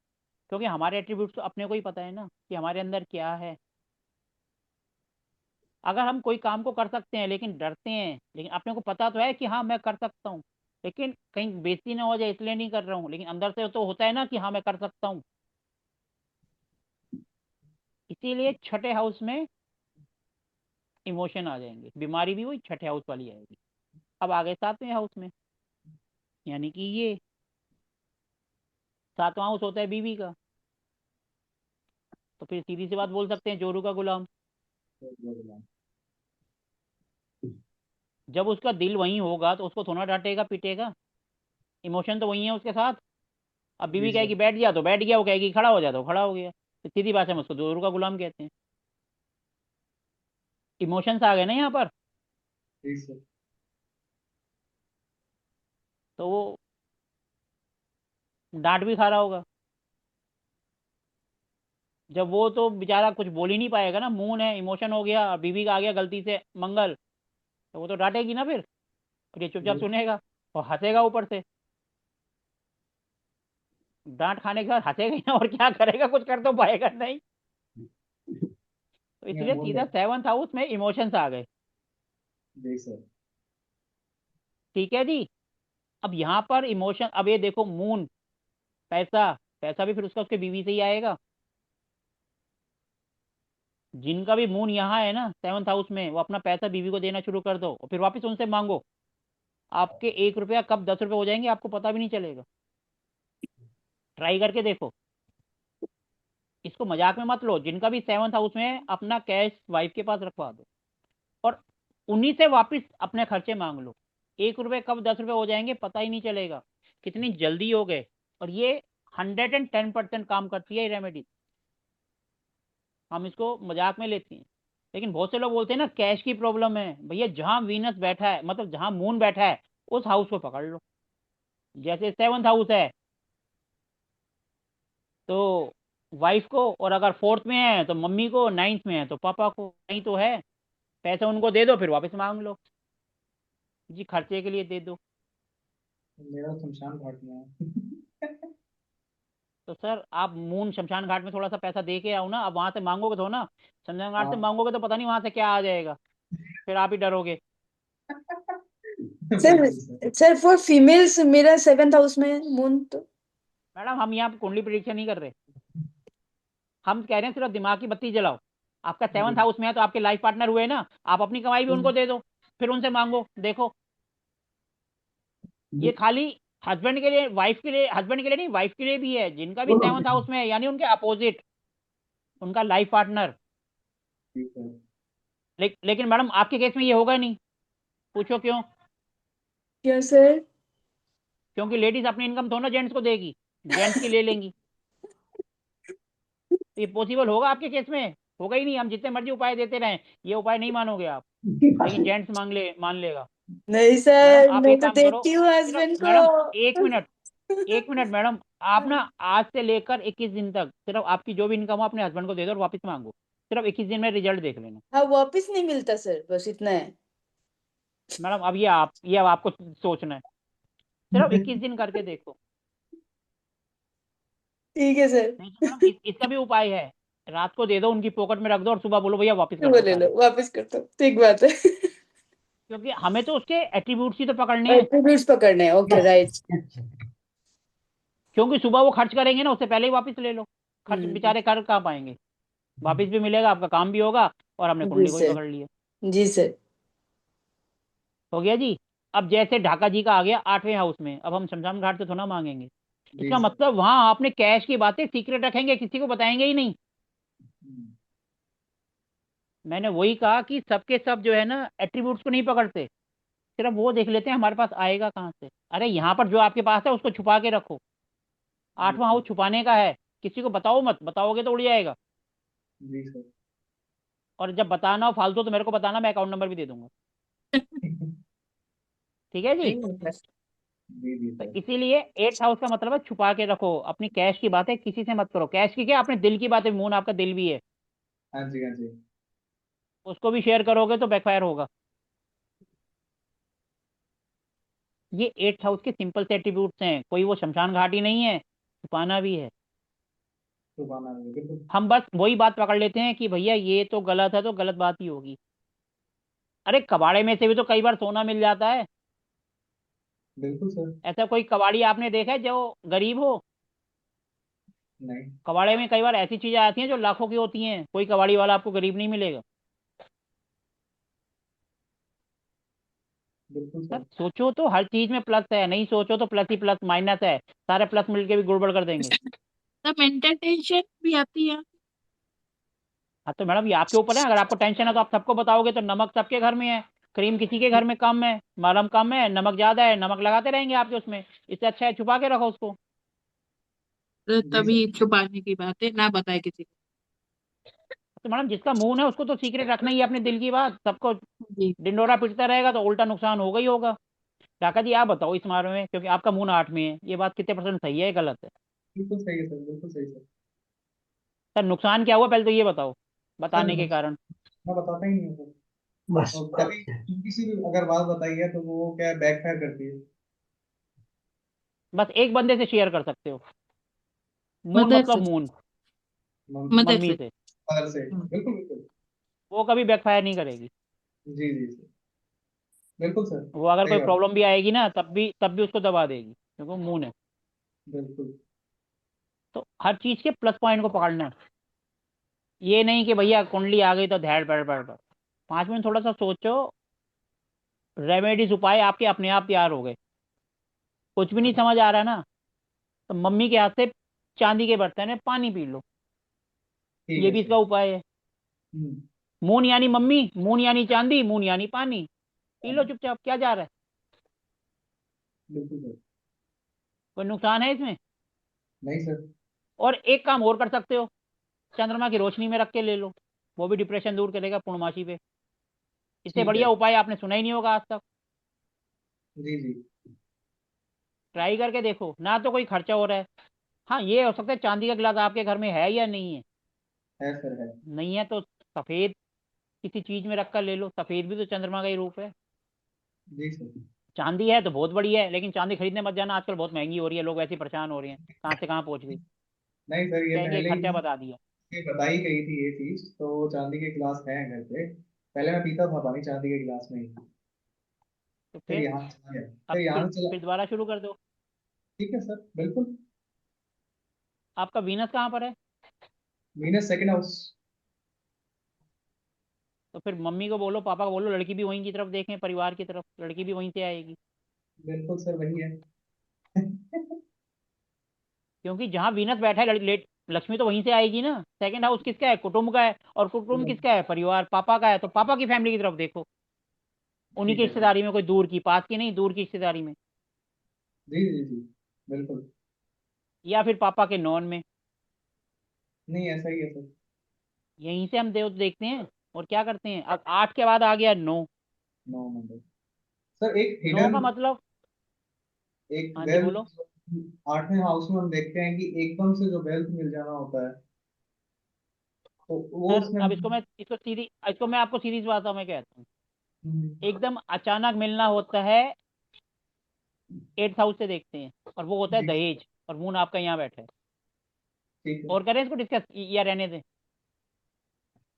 क्योंकि हमारे एट्रीब्यूट्स तो अपने को ही पता है ना कि हमारे अंदर क्या है। अगर हम कोई काम को कर सकते हैं लेकिन डरते हैं, लेकिन अपने को पता तो है कि हाँ मैं कर सकता हूँ, लेकिन कहीं बेइज्जती ना हो जाए इसलिए नहीं कर रहा हूँ, लेकिन अंदर से तो होता है ना कि हाँ मैं कर सकता हूँ। इसीलिए छठे हाउस में इमोशन आ जाएंगे, बीमारी भी वही छठे हाउस वाली आएगी। अब आ गए सातवें हाउस में, यानी कि ये सातवां हाउस होता है बीवी का। तो फिर सीधी सी बात बोल सकते हैं, जोरू का गुलाम। जब उसका दिल वहीं होगा तो उसको थोड़ा डांटेगा पीटेगा, इमोशन तो वही है उसके साथ। अब जी बीवी सर। कहेगी बैठ गया तो बैठ गया, वो कहेगी खड़ा हो जा तो खड़ा हो गया। तो सीधी भाषा में उसको जोरू का गुलाम कहते हैं। इमोशंस आ गए ना यहाँ पर। जी सर। तो वो डांट भी खा रहा होगा। जब वो तो बेचारा कुछ बोल ही नहीं पाएगा ना, मून है, इमोशन हो गया, बीवी का आ गया गलती से मंगल, तो वो तो डांटेगी ना फिर। और ये चुपचाप बिल्कुल। सुनेगा और हंसेगा ऊपर से। डांट खाने के बाद हंसेगा ही ना, और क्या करेगा, कुछ कर तो पाएगा नहीं। तो यहाँ इसलिए बोल सीधा रहे। सेवंथ हाउस में इमोशंस आ गए। जी सर। ठीक है जी। अब यहाँ पर इमोशन, अब ये देखो मून, पैसा, पैसा भी फिर उसका उसके बीवी से ही आएगा। जिनका भी मून यहाँ है ना सेवंथ हाउस में, वो अपना पैसा बीवी को देना शुरू कर दो और फिर वापस उनसे मांगो। आपके 1 रुपया कब 10 रुपये हो जाएंगे आपको पता भी नहीं चलेगा। ट्राई करके देखो, इसको मजाक में मत लो। जिनका भी सेवंथ हाउस में है, अपना कैश वाइफ के पास रखवा दो और उन्हीं से वापस अपने खर्चे मांग लो। 1 रुपये कब 10 रुपये हो जाएंगे पता ही नहीं चलेगा, कितनी जल्दी हो गए। और ये 110% काम करती है रेमेडी। हम इसको मजाक में लेते हैं, लेकिन बहुत से लोग बोलते हैं ना कैश की प्रॉब्लम है। भैया जहां वीनस बैठा है, मतलब जहां मून बैठा है, उस हाउस को पकड़ लो। जैसे 7th हाउस है तो वाइफ को, और अगर 4th में है तो मम्मी को, 9th में है तो पापा को। नहीं तो है, पैसे उनको दे दो, फिर वापस मांग लो, जी खर्चे के लिए दे दो। मेरा शमशान घाट में है। तो सर आप मून शमशान घाट में थोड़ा सा पैसा दे के आओ ना, अब वहां से मांगोगे तो ना, शमशान घाट से हाँ। मांगोगे तो पता नहीं वहां से क्या आ जाएगा, फिर आप ही डरोगे। सर बिल्कुल सर। सर फॉर फीमेल्स मेरा 7th हाउस में है मून तो। मैडम हम यहाँ पे कुंडली प्रिडिक्शन नहीं कर रहे, हम कह रहे हैं सिर्फ दिमाग की बत्ती जलाओ। आपका 7th जी। हाउस में है तो आपके लाइफ पार्टनर हुए ना, आप अपनी कमाई भी उनको दे दो, फिर उनसे मांगो, देखो। ये खाली हस्बैंड के लिए, वाइफ के लिए, हस्बैंड के लिए नहीं, वाइफ के लिए भी है, जिनका भी 7th हाउस में है, यानी उनके अपोजिट, उनका लाइफ पार्टनर। ठीक है। लेकिन मैडम आपके केस में ये होगा नहीं। पूछो क्यों? क्या सर? क्योंकि लेडीज अपनी इनकम थोड़ा ना जेंट्स को देगी, जेंट्स की ले लेंगी। तो ये पॉसिबल होगा आपके केस में? होगा ही नहीं। हम जितने मर्जी उपाय देते रहें, ये उपाय नहीं मानोगे आप, लेकिन जेंट्स मान लेगा। नहीं मैडम सर, आप मैं एक तो काम करो, देखती हूँ सिर्फ हस्बैंड मैडम को। 1 मिनट, 1 मिनट मैडम, आप ना आज से लेकर 21 दिन तक सिर्फ आपकी जो भी इनकम हो अपने हस्बैंड को दे दो और वापस मांगो। सिर्फ 21 दिन में रिजल्ट देख लेना। हाँ, वापिस नहीं मिलता सर, बस इतना है। मैडम अब ये अब आपको सोचना है, सिर्फ 21 दिन करके देखो। ठीक है सर। नहीं तो मैडम इसका भी उपाय है, रात को दे दो, उनकी पॉकेट में रख दो और सुबह बोलो भैया वापस कर वो दो ले लो, सारे। वापिस करता हूँ, ठीक बात है। क्योंकि हमें तो उसके एट्रीब्यूट्स ही तो पकड़ने हैं। एट्रीब्यूट्स पकड़ने हैं, ओके राइट। क्योंकि सुबह वो खर्च करेंगे ना, उससे पहले ही वापस ले लो। खर्च हम्म। बेचारे कर कहाँ पाएंगे, वापस भी मिलेगा, आपका काम भी होगा, और हमने जी कुंडली को भी सर। पकड़ लिया। जी सर। हो गया जी। अब जैसे ढाका जी का आ गया 8वें हाउस में, अब हम शमशान घाट से थोड़ा मांगेंगे। जी इसका सर। मतलब वहां आपने कैश की बातें सीक्रेट रखेंगे, किसी को बताएंगे ही नहीं। मैंने वही कहा कि सबके सब जो है ना एट्रीब्यूट्स को नहीं पकड़ते, सिर्फ वो देख लेते हैं हमारे पास आएगा कहाँ से। अरे यहाँ पर जो आपके पास है उसको छुपा के रखो। जी 8वां सर। हाउस छुपाने का है, किसी को बताओ मत, बताओगे तो उड़ जाएगा। जी सर। और जब बताना हो फालतू तो मेरे को बताना, मैं अकाउंट नंबर भी दे दूंगा। ठीक है जी। ठीक है सर। जी जी तो सर। इसीलिए 8th हाउस का मतलब है छुपा के रखो, अपनी कैश की बातें किसी से मत करो। कैश की क्या, अपने दिल की बातें, मून आपका दिल भी है, हाँ जी, हाँ जी। उसको भी शेयर करोगे तो बैकफायर होगा। ये 8th हाउस के सिंपल से एट्रीब्यूट्स हैं, कोई वो शमशान घाट ही नहीं है, छुपाना भी है। सुबह आ गए बिल्कुल। हम बस वही बात पकड़ लेते हैं कि भैया ये तो गलत है, तो गलत बात ही होगी। अरे कबाड़े में से भी तो कई बार सोना मिल जाता है। बिल्कुल सर। ऐसा कोई कबाड़ी आपने देखा है जो गरीब हो? नहीं। कबाड़े में कई बार ऐसी चीजें आती हैं जो लाखों की होती हैं, कोई कबाड़ी वाला आपको गरीब नहीं मिलेगा। बिल्कुल सर सर। सोचो तो हर चीज में प्लस है, नहीं सोचो तो प्लस ही प्लस, माइनस है, सारे प्लस मिलके भी गड़बड़ कर देंगे। तब मेंटल टेंशन भी आती है। हाँ तो मैडम ये आपके ऊपर है, अगर आपको टेंशन है तो आप सबको बताओगे, तो नमक सबके घर में है, क्रीम किसी के घर में कम है, मरहम कम है, नमक ज्यादा है, नमक लगाते रहेंगे आपके उसमें। इससे अच्छा है छुपा के रखो उसको। तो जी सर। तभी छुपाने की बात है, ना बताए किसी तो मैडम जिसका मुंह है उसको तो सीक्रेट रखना ही है, अपने दिल की बात सबको को। जी। डिंडोरा पीटता रहेगा तो उल्टा नुकसान होगा ही होगा। काका जी आप बताओ इस मामले में, क्योंकि आपका मून 8 में है, ये बात कितने परसेंट सही है गलत है? बिल्कुल सही है सर, बिल्कुल सही सर। सर नुकसान क्या हुआ पहले तो ये बताओ, सर बताने के कारण। मैं बताता ही नहीं हूँ सर। बस और कभी किसी भी अगर बात बताई है तो वो क्या बैकफायर करती है। बस एक बंदे से शेयर कर सकते हो, मून मदर मतलब से। मून, मदर मम्मी से। से। मदर से। बिल्कुल बिल्कुल। वो कभी बैकफायर नहीं करेगी। जी जी सर। बिल्कुल सर, वो अगर सही कोई बात। प्रॉब्लम भी आएगी ना, तब भी उसको दबा देगी, क्योंकि वो मून है। बिल्कुल। तो हर चीज के प्लस पॉइंट को पकड़ना है, ये नहीं कि भैया कुंडली आ गई तो धैड़ पैड़ पैड़ पैड़। 5 मिनट थोड़ा सा सोचो, रेमेडीज उपाय आपके अपने आप तैयार हो गए। कुछ भी नहीं समझ आ रहा है ना, तो मम्मी के हाथ से चांदी के बर्तन में पानी पी लो, ठीक ये है भी सर। इसका उपाय है। हम्म। मून यानी मम्मी, मून यानी चांदी, मून यानी पानी, पी लो चुपचाप, क्या जा रहा है? बिल्कुल सर। कोई नुकसान है इसमें? नहीं सर। और एक काम और कर सकते हो, चंद्रमा की रोशनी में रख के ले लो, वो भी डिप्रेशन दूर करेगा पूर्णमासी पे। इससे ठीक है। बढ़िया उपाय आपने सुना ही नहीं होगा आज तक। जी जी। ट्राई करके देखो, ना तो कोई खर्चा हो रहा है। हाँ, ये हो सकता है चांदी का गिलास आपके घर में है या नहीं है। है सर, है। नहीं है तो सफेद किसी चीज में रख कर ले लो, सफेद भी तो चंद्रमा का ही रूप है। जी सर। चांदी है तो बहुत बढ़िया है, लेकिन चांदी खरीदने मत जाना, आजकल बहुत महंगी हो रही है, लोग वैसे ही परेशान हो रहे हैं, कहाँ से कहाँ पहुंच गई। नहीं सर, ये कहेंगे पहले ही खर्चा बता दिया। ये बताई गई थी ये चीज, तो चांदी के गिलास है घर पे। पहले मैं पीता था पानी चांदी के गिलास में ही। तो फिर फिर यहाँ चला गया, अब फिर यहाँ फिर से चला। फिर दोबारा शुरू कर दो। ठीक है सर, बिल्कुल। आपका वीनस कहाँ पर है? Venus second house. तो फिर मम्मी को बोलो, पापा को बोलो, लड़की भी वहीं की तरफ देखें, परिवार की तरफ, लड़की भी वहीं से आएगी। बिल्कुल सर, वही है। क्योंकि जहाँ वीनस बैठा है लक्ष्मी तो वहीं से आएगी ना। सेकंड हाउस किसका है? कुटुंब का है, और कुटुंब किसका है? परिवार, पापा का है, तो पापा की फैमिली की तरफ देखो। उन्हीं की ठीक है सर। रिश्तेदारी में, कोई दूर की, पास की नहीं, दूर की रिश्तेदारी में। जी जी जी। बिल्कुल। या फिर पापा के नॉन में। नहीं, ऐसा ही है सर। यहीं से हम देव देखते हैं। और क्या करते हैं, अब 8 के बाद आ गया 9। 9 नंबर। सर, एक 9 हिडन, का मतलब। एक हाँ जी बोलो। वेल्थ, 8वें हाउस में हम देखते हैं कि एकदम से जो वेल्थ मिल जाना होता है, तो वो सर उसमें। अब इसको मैं आपको सीरीज बताता मैं कहता हूँ। हम्म, एकदम अचानक मिलना होता है, 8th हाउस से देखते हैं, और वो होता है जी। दहेज, और मून आपका यहाँ बैठा है। ठीक है। और करें इसको डिस्कस या रहने दें?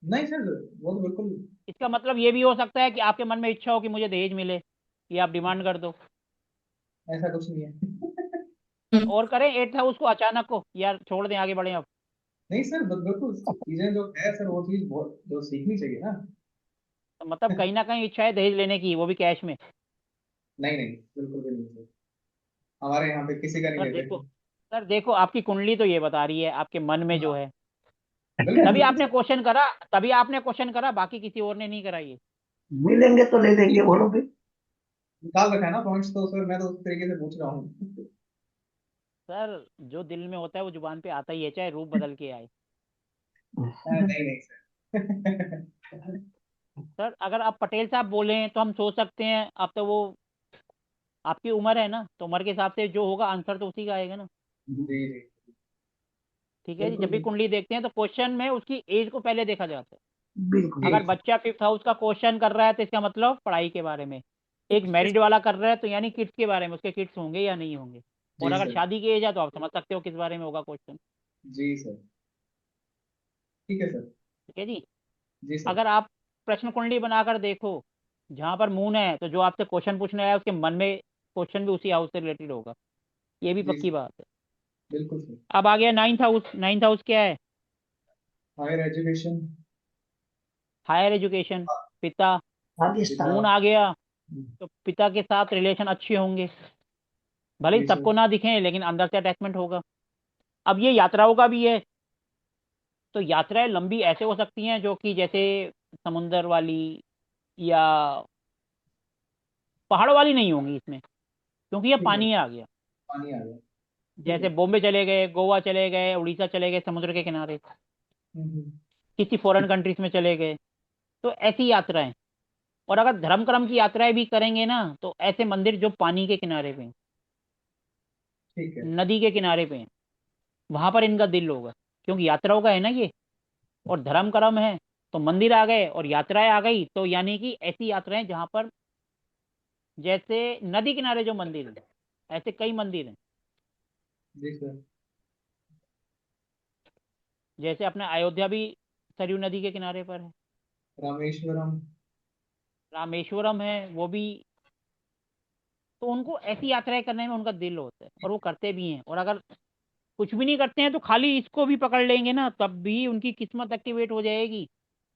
नहीं सर, वो तो बिल्कुल। इसका मतलब ये भी हो सकता है कि आपके मन में इच्छा हो कि मुझे दहेज मिले, ये आप डिमांड कर दो। ऐसा कुछ नहीं है। और करें 8th हाउस को अचानक को, या छोड़ दें आगे बढ़े अब? नहीं सर, बिल्कुल चीजें जो है सर, वो चीज बहुत जो सीखनी चाहिए ना। तो मतलब कहीं ना कहीं इच्छा है दहेज लेने की, वो भी कैश में। नहीं नहीं, बिल्कुल भी नहीं सर। हमारे यहाँ पे किसी का नहीं सर लेते। देखो, सर देखो, आपकी कुंडली तो ये बता रही है आपके मन में जो हाँ, है। बिल्कुल तभी बिल्कुल आपने सर। क्वेश्चन करा, बाकी किसी और ने नहीं करा ये। मिलेंगे तो ले लेंगे, बोलो भी। निकाल रखा है ना पॉइंट्स, तो सर मैं तो उस तरीके से पूछ रहा हूँ। सर जो दिल में होता है वो जुबान पे आता ही है, चाहे रूप बदल के आए। नहीं नहीं सर। सर अगर आप पटेल साहब बोलें तो हम सोच सकते हैं, अब तो वो आपकी उम्र है ना, तो उम्र के हिसाब से जो होगा आंसर तो उसी का आएगा ना। जी जी। ठीक है जी, बिल्कुल जब भी बिल्कुल। कुंडली देखते हैं तो क्वेश्चन में उसकी एज को पहले देखा जाता है। बिल्कुल। जी अगर बच्चा 5th हाउस का क्वेश्चन कर रहा है तो इसका मतलब पढ़ाई के बारे में। एक मैरिड वाला कर रहा है तो यानी किड्स के बारे में, उसके किड्स होंगे या नहीं होंगे। और जी अगर सर। शादी की एज है तो आप समझ सकते हो किस बारे में होगा क्वेश्चन। जी सर। ठीक है सर। ठीक है जी। जी सर। अगर आप प्रश्न कुंडली बनाकर देखो, जहाँ पर मून है तो जो आपसे क्वेश्चन पूछने आया उसके मन में क्वेश्चन भी उसी हाउस से रिलेटेड होगा। ये भी जी पक्की सर। बात है। बिल्कुल सर। अब आ गया 9th हाउस। 9th हाउस क्या है? Higher education. Higher education. पिता। पाकिस्तान। मून आ गया तो पिता के साथ रिलेशन अच्छे होंगे, भले ही जी सर। सबको ना दिखें लेकिन अंदर से अटैचमेंट होगा। अब ये यात्राओं का भी है, तो यात्राएं लंबी ऐसे हो सकती हैं जो कि जैसे समुंदर वाली या पहाड़ वाली नहीं होंगी इसमें, क्योंकि ये ठीक है। पानी आ गया। पानी आ गया। ठीक जैसे है। बॉम्बे चले गए, गोवा चले गए, उड़ीसा चले गए, समुद्र के किनारे, हम्म। किसी फॉरेन कंट्रीज में चले गए, तो ऐसी यात्राएं। और अगर धर्म कर्म की यात्राएं भी करेंगे ना, तो ऐसे मंदिर जो पानी के किनारे पे हैं, ठीक है। नदी के किनारे पे हैं, वहां पर इनका दिल होगा, क्योंकि यात्राओं का है ना ये। और धर्म कर्म है तो मंदिर आ गए, और यात्राएं आ गई तो यानी कि ऐसी यात्राएं जहां पर जैसे नदी किनारे जो मंदिर है, ऐसे कई मंदिर हैं। जी सर। जैसे अपने अयोध्या भी सरयू नदी के किनारे पर है। रामेश्वरम। रामेश्वरम है वो भी। तो उनको ऐसी यात्राएं करने में उनका दिल होता है, और वो करते भी हैं। और अगर कुछ भी नहीं करते हैं तो खाली इसको भी पकड़ लेंगे ना, तब भी उनकी किस्मत एक्टिवेट हो जाएगी,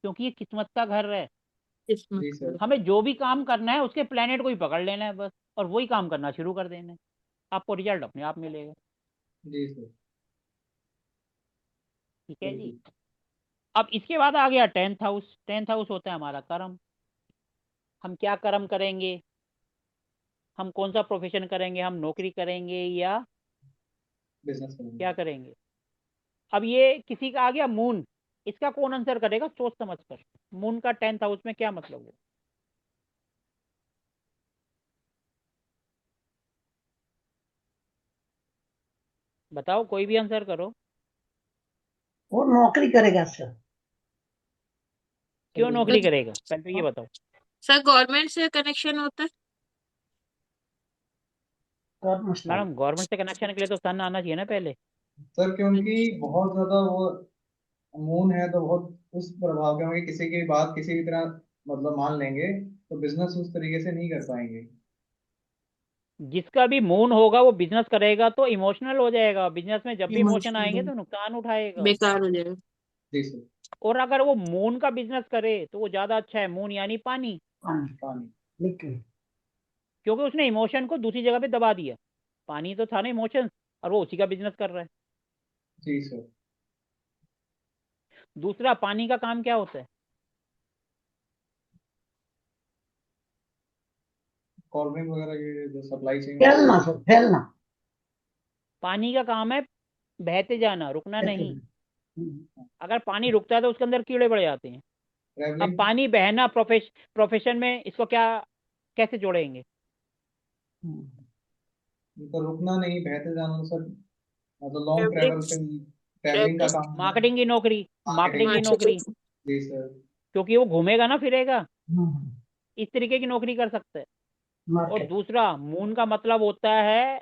क्योंकि ये किस्मत का घर है। जी किस्मत। सर। हमें जो भी काम करना है उसके प्लेनेट को ही पकड़ लेना है बस, और वही काम करना शुरू कर देना है। आपको रिजल्ट अपने आप मिलेगा। जी सर। ठीक है जी। बिल्कुल। अब इसके बाद आ गया 10th हाउस। 10th हाउस होता है हमारा कर्म। हम क्या कर्म करेंगे, हम कौन सा प्रोफेशन करेंगे, हम नौकरी करेंगे या बिजनेस करेंगे। क्या करेंगे। अब ये किसी का आ गया मून, इसका कौन आंसर करेगा सोच समझ कर। मून का 10th हाउस में क्या मतलब है? बताओ, कोई भी आंसर करो। वो नौकरी करेगा सर। क्यों नौकरी करेगा, पहले तो ये बताओ। सर गवर्नमेंट से कनेक्शन होता है। कर्मस्थान। मैडम, गवर्नमेंट से कनेक्शन के लिए तो सन आना चाहिए ना पहले। सर क्योंकि बहुत ज्यादा वो मून है तो बहुत उस प्रभाव के होंगे, किसी की बात किसी भी तरह मतलब मान लेंगे तो बिजनेस उस तरीके से नहीं कर पाएंगे। जिसका भी मून होगा वो बिजनेस करेगा तो इमोशनल हो जाएगा, बिजनेस में जब भी इमोशन आएंगे इमोशनल तो नुकसान उठाएगा। बेकार हो जाएगा। जी सर। और अगर वो मून का बिजनेस करे तो वो ज्यादा अच्छा है। मून यानी पानी, पानी। पानी। लिक्विड। क्योंकि उसने इमोशन को दूसरी जगह पे दबा दिया। पानी तो था ना इमोशन, और वो उसी का बिजनेस कर रहा है। जी सर। दूसरा, पानी का काम क्या होता है? कोल्ड ड्रिंक वगैरह की जो सप्लाई चेन होती फैलना है। सर, फैलना। पानी का काम है बहते जाना, रुकना ऐसे नहीं। ही। अगर पानी रुकता है तो उसके अंदर कीड़े बढ़ जाते हैं। अब ट्रैवलिंग। पानी बहना प्रोफेशन में इसको क्या, कैसे जोड़ेंगे? हम्म। इनको रुकना नहीं, बहते जाना सर, मतलब लॉन्ग ट्रैवल ट्रैवलिंग। पे ट्रैवलिंग का ट्रैवलिंग। काम है। मार्केटिंग की नौकरी, मार्केटिंग। मार्केटिंग की अच्छा अच्छा नौकरी, अच्छा। जी सर। क्योंकि वो घूमेगा ना फिरेगा, हम्म। इस तरीके की नौकरी कर सकता है। और मार्केट। दूसरा, मून का मतलब होता है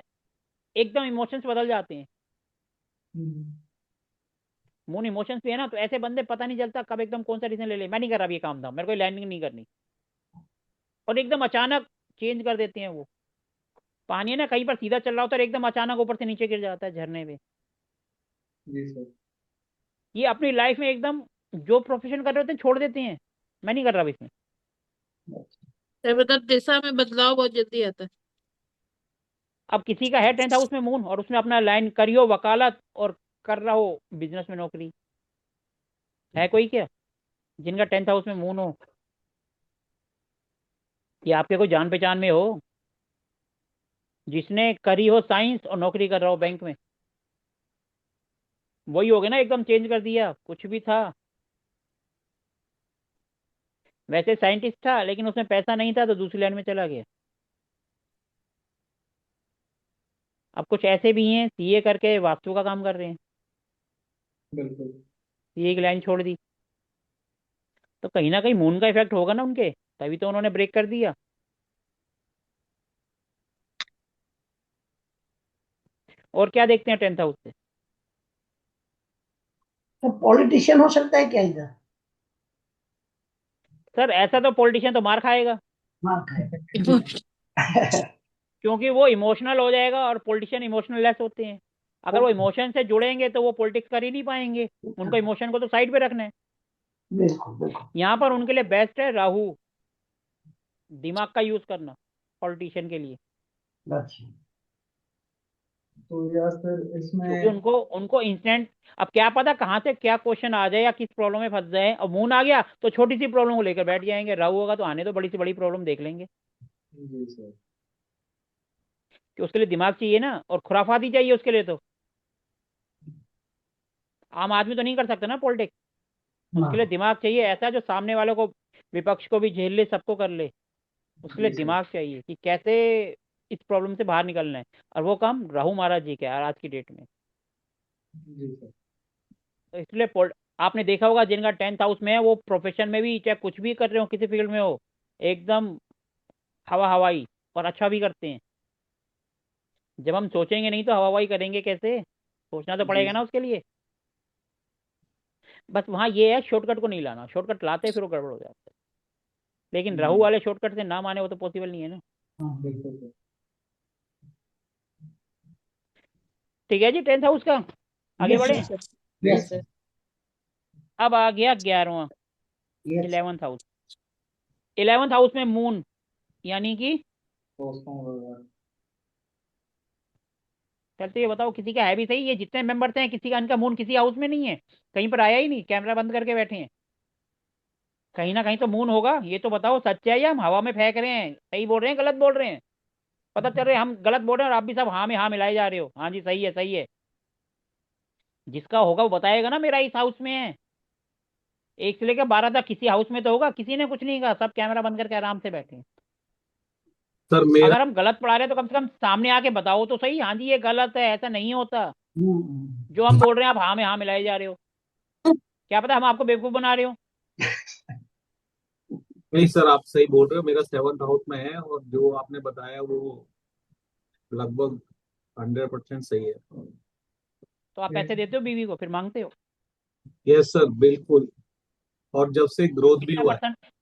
एकदम इमोशंस बदल जाते हैं। हम्म। मून इमोशंस भी है ना, तो ऐसे बंदे पता नहीं चलता कब एकदम कौन सा डिसीजन ले ले, मैं नहीं कर रहा अब ये काम था, मेरे को लैंडिंग नहीं करनी, और एकदम अचानक चेंज कर देते हैं वो। पानी है ना, कहीं पर सीधा चल रहा होता है और एकदम अचानक ऊपर से नीचे गिर जाता है झरने में। जी सर। ये अपनी लाइफ में एकदम जो प्रोफेशन कर रहे होते हैं छोड़ देते हैं, मैं नहीं कर रहा अब इसमें। सर मतलब दिशा में बदलाव बहुत जल्दी आता है। अब किसी का है 10th हाउस में मून और उसने अपना लाइन करी हो वकालत और कर रहा हो बिजनेस में नौकरी, है कोई क्या जिनका 10th हाउस में मून हो? ये आपके कोई जान पहचान में हो जिसने करी हो साइंस और नौकरी कर रहा हो बैंक में? वही हो गया ना, एकदम चेंज कर दिया, कुछ भी था। वैसे साइंटिस्ट था लेकिन उसमें पैसा नहीं था तो दूसरी लाइन में चला गया। अब कुछ ऐसे भी हैं सीए करके वास्तु का काम कर रहे हैं, बिल्कुल। सीए की लाइन छोड़ दी। तो कहीं ना कहीं मून का इफेक्ट होगा ना उनके, तभी तो उन्होंने ब्रेक कर दिया। और क्या देखते हैं 10th हाउस से? तो पॉलिटिशियन हो सकता है क्या इधर? सर ऐसा तो पॉलिटिशियन तो मार खाएगा, मार खाए। क्योंकि वो इमोशनल हो जाएगा और पॉलिटिशियन इमोशनल लेस होते हैं। अगर वो इमोशन से जुड़ेंगे तो वो पॉलिटिक्स कर ही नहीं पाएंगे, उनको इमोशन को तो साइड पे रखना है। बिल्कुल बिल्कुल। यहाँ पर उनके लिए बेस्ट है राहु, दिमाग का यूज करना पॉलिटिशियन के लिए। अच्छा। तो यार फिर क्योंकि इसमें। उनको उनको इंस्टेंट, अब क्या पता कहाँ से क्या क्वेश्चन आ जाए या किस प्रॉब्लम में फंस जाए, और मून आ गया तो छोटी सी प्रॉब्लम को लेकर बैठ जाएंगे, राहु होगा तो आने तो बड़ी से बड़ी प्रॉब्लम देख लेंगे। जी सर। कि उसके लिए दिमाग चाहिए ना, और खुराफाती चाहिए उसके लिए तो। आम आदमी तो नहीं कर सकता ना पॉलिटिक्स, हाँ। उसके लिए दिमाग चाहिए ऐसा जो सामने वालों को, विपक्ष को भी झेल ले, सबको कर ले। उसके लिए जी सर। दिमाग चाहिए कि कैसे इस प्रॉब्लम से बाहर निकलना है, और वो काम राहु महाराज जी का है आज की डेट में। जी सर। तो इसलिए आपने देखा होगा जिनका 10th हाउस में है वो प्रोफेशन में भी चाहे कुछ भी कर रहे हो किसी फील्ड में हो, एकदम हवा हवाई, और अच्छा भी करते हैं। जब हम सोचेंगे नहीं तो हवा हवाई करेंगे कैसे, सोचना तो जी पड़ेगा ना सर। उसके लिए। बस वहाँ ये है शॉर्टकट को नहीं लाना, शॉर्टकट लाते फिर वो गड़बड़ हो जाता है। लेकिन राहु जी। वाले शॉर्टकट से ना माने वो तो पॉसिबल नहीं है ना। हाँ। बिल्कुल सर। ठीक है जी, 10th हाउस का आगे यस बढ़े। जी सर। सर। जी यस सर। सर। अब आ गया 11वां, yes. 11th house. 11th house में मून यानी कि, दोस्तों वगैरह। चलते ये बताओ किसी का है भी सही, ये जितने मेंबर्स हैं किसी का इनका मून किसी हाउस में नहीं है, कहीं पर आया ही नहीं, कैमरा बंद करके बैठे हैं। कहीं ना कहीं तो मून होगा, ये तो बताओ सच है या हम हवा में फेंक रहे हैं, सही बोल रहे हैं गलत बोल रहे हैं? पता चल रहे हैं हम गलत बोल रहे हैं और आप भी सब हाँ में हाँ मिलाए जा रहे हो, हाँ जी सही है सही है। जिसका होगा वो बताएगा ना मेरा इस हाउस में है। 1 से लेकर 12 तक किसी हाउस में तो होगा, किसी ने कुछ नहीं कहा, सब कैमरा बंद करके आराम से बैठे हैं। सर मेरा अगर हम गलत पढ़ा रहे हैं तो कम से कम सामने आके बताओ तो सही, हाँ जी ये गलत है, ऐसा नहीं होता। जो हम बोल रहे हैं आप हाँ में हाँ मिलाए जा रहे हो, क्या पता हम आपको बेवकूफ बना रहे हो। नहीं सर, आप सही बोल रहे हो, मेरा 7th हाउस में है और जो आपने बताया वो लगभग 100% सही है। तो आप पैसे देते हो बीवी को फिर मांगते हो? यस सर, बिल्कुल। और जब से ग्रोथ भी कितना हुआ है परसेंट?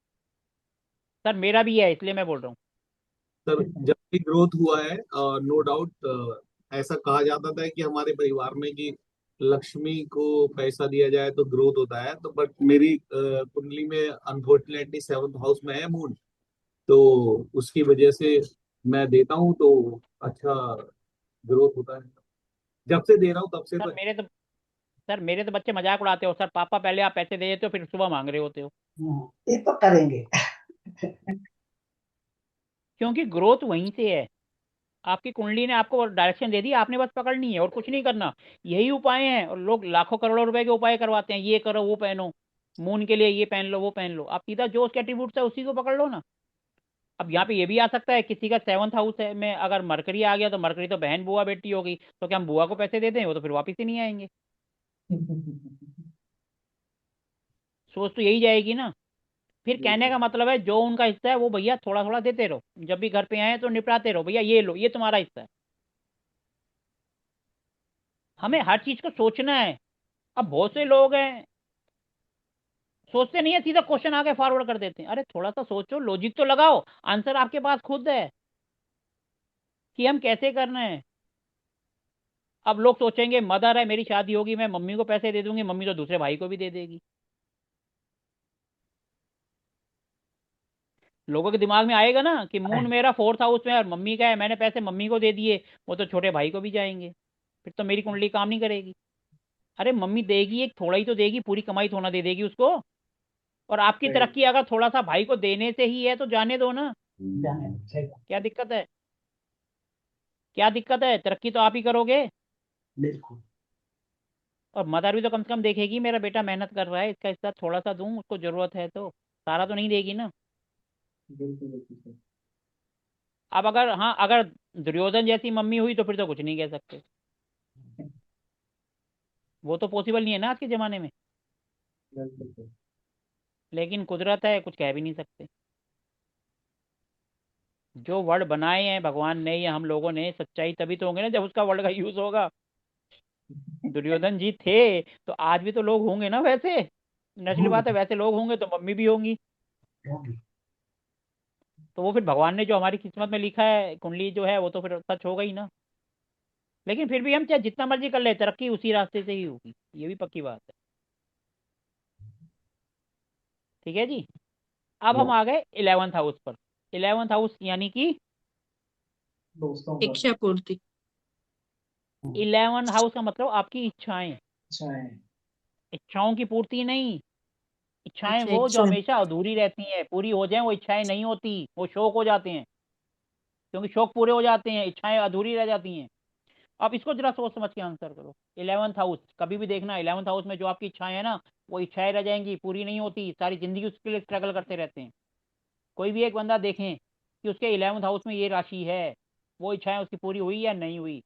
सर मेरा भी है इसलिए मैं बोल रहा हूँ। सर, जब भी ग्रोथ हुआ है, नो डाउट, ऐसा कहा जाता था कि हमारे परिवार में कि लक्ष्मी को पैसा दिया जाए तो ग्रोथ होता है, तो बट मेरी कुंडली में अनफॉर्चुनेटली 7th हाउस में है मून, तो उसकी वजह से मैं देता हूँ तो अच्छा ग्रोथ होता है। जब से दे रहा हूँ तब से सर तो। मेरे तो सर मेरे तो बच्चे मजाक उड़ाते हो, सर पापा पहले आप पैसे दे देते हो फिर सुबह मांग रहे होते हो। ये तो करेंगे। क्योंकि ग्रोथ वहीं से है। आपकी कुंडली ने आपको डायरेक्शन दे दी, आपने बस पकड़नी है और कुछ नहीं करना। यही उपाय हैं, और लोग लाखों करोड़ों रुपए के उपाय करवाते हैं, ये करो वो पहनो, मून के लिए ये पहन लो वो पहन लो। आप सीधा जो उसके एट्रीब्यूट्स है उसी को पकड़ लो ना। अब यहाँ पे ये भी आ सकता है किसी का 7th हाउस है में अगर मरकरी आ गया तो मरकरी तो बहन बुआ बेटी होगी, तो क्या हम बुआ को पैसे दे दें? वो तो फिर वापिस ही नहीं आएंगे। सोच तो यही जाएगी ना। फिर कहने का मतलब है जो उनका हिस्सा है वो भैया थोड़ा थोड़ा देते रहो, जब भी घर पे आए तो निपटाते रहो, भैया ये लो ये तुम्हारा हिस्सा है। हमें हर चीज को सोचना है। अब बहुत से लोग हैं सोचते नहीं है, सीधा क्वेश्चन आगे फॉरवर्ड कर देते हैं। अरे थोड़ा सा सोचो, लॉजिक तो लगाओ, आंसर आपके पास खुद है कि हम कैसे करना है। अब लोग सोचेंगे मदर है मेरी शादी होगी मैं मम्मी को पैसे दे दूंगी, मम्मी तो दूसरे भाई को भी दे देगी। लोगों के दिमाग में आएगा ना कि मून मेरा 4th हाउस में है और मम्मी का है, मैंने पैसे मम्मी को दे दिए, वो तो छोटे भाई को भी जाएंगे, फिर तो मेरी कुंडली काम नहीं करेगी। अरे मम्मी देगी एक थोड़ा ही तो देगी, पूरी कमाई थोड़ा दे देगी उसको। और आपकी सही। तरक्की अगर थोड़ा सा भाई को देने से ही है तो जाने दो ना। जाने दो, सही बात, क्या दिक्कत है? क्या दिक्कत है? तरक्की तो आप ही करोगे। बिल्कुल। और मदर भी तो कम से कम देखेगी मेरा बेटा मेहनत कर रहा है, इसका हिस्सा थोड़ा सा दूं उसको जरूरत है तो, सारा तो नहीं देगी ना। बिल्कुल बिल्कुल सही। अब अगर हाँ अगर दुर्योधन जैसी मम्मी हुई तो फिर तो कुछ नहीं कह सकते। वो तो पॉसिबल नहीं है ना आज के ज़माने में। बिल्कुल सही। लेकिन कुदरत है, कुछ कह भी नहीं सकते। जो वर्ड बनाए हैं भगवान ने या हम लोगों ने, सच्चाई तभी तो होंगे ना जब उसका वर्ड का यूज होगा। दुर्योधन जी थे तो आज भी तो लोग होंगे ना वैसे। नेचुरल बात है, वैसे लोग होंगे तो मम्मी भी होंगी। होगी। तो वो फिर भगवान ने जो हमारी किस्मत में लिखा है कुंडली जो है वो तो फिर सच होगा ही ना। लेकिन फिर भी हम चाहे जितना मर्जी कर ले तरक्की उसी रास्ते से ही होगी, ये भी पक्की बात है। ठीक है जी। अब हम आ गए 11th हाउस पर। 11th हाउस यानी कि दोस्तों का। इच्छा पूर्ति। 11 हाउस का मतलब आपकी इच्छाएं। अच्छा है। इच्छाओं की पूर्ति नहीं। इच्छाएं अच्छा वो जो इच्छा। हमेशा अधूरी रहती हैं, पूरी हो जाएं वो इच्छाएं नहीं होती, वो शौक हो जाते हैं। क्योंकि शौक पूरे हो जाते हैं, इच्छाएं अधूरी रह जाती हैं। अब इसको जरा सोच समझ के आंसर करो। 11th हाउस कभी भी देखना, 11th हाउस में जो आपकी इच्छाएं है ना वो इच्छाएं रह जाएंगी, पूरी नहीं होती, सारी जिंदगी उसके लिए स्ट्रगल करते रहते हैं। कोई भी एक बंदा देखें कि उसके 11th हाउस में ये राशि है, वो इच्छाएं उसकी पूरी हुई या नहीं हुई।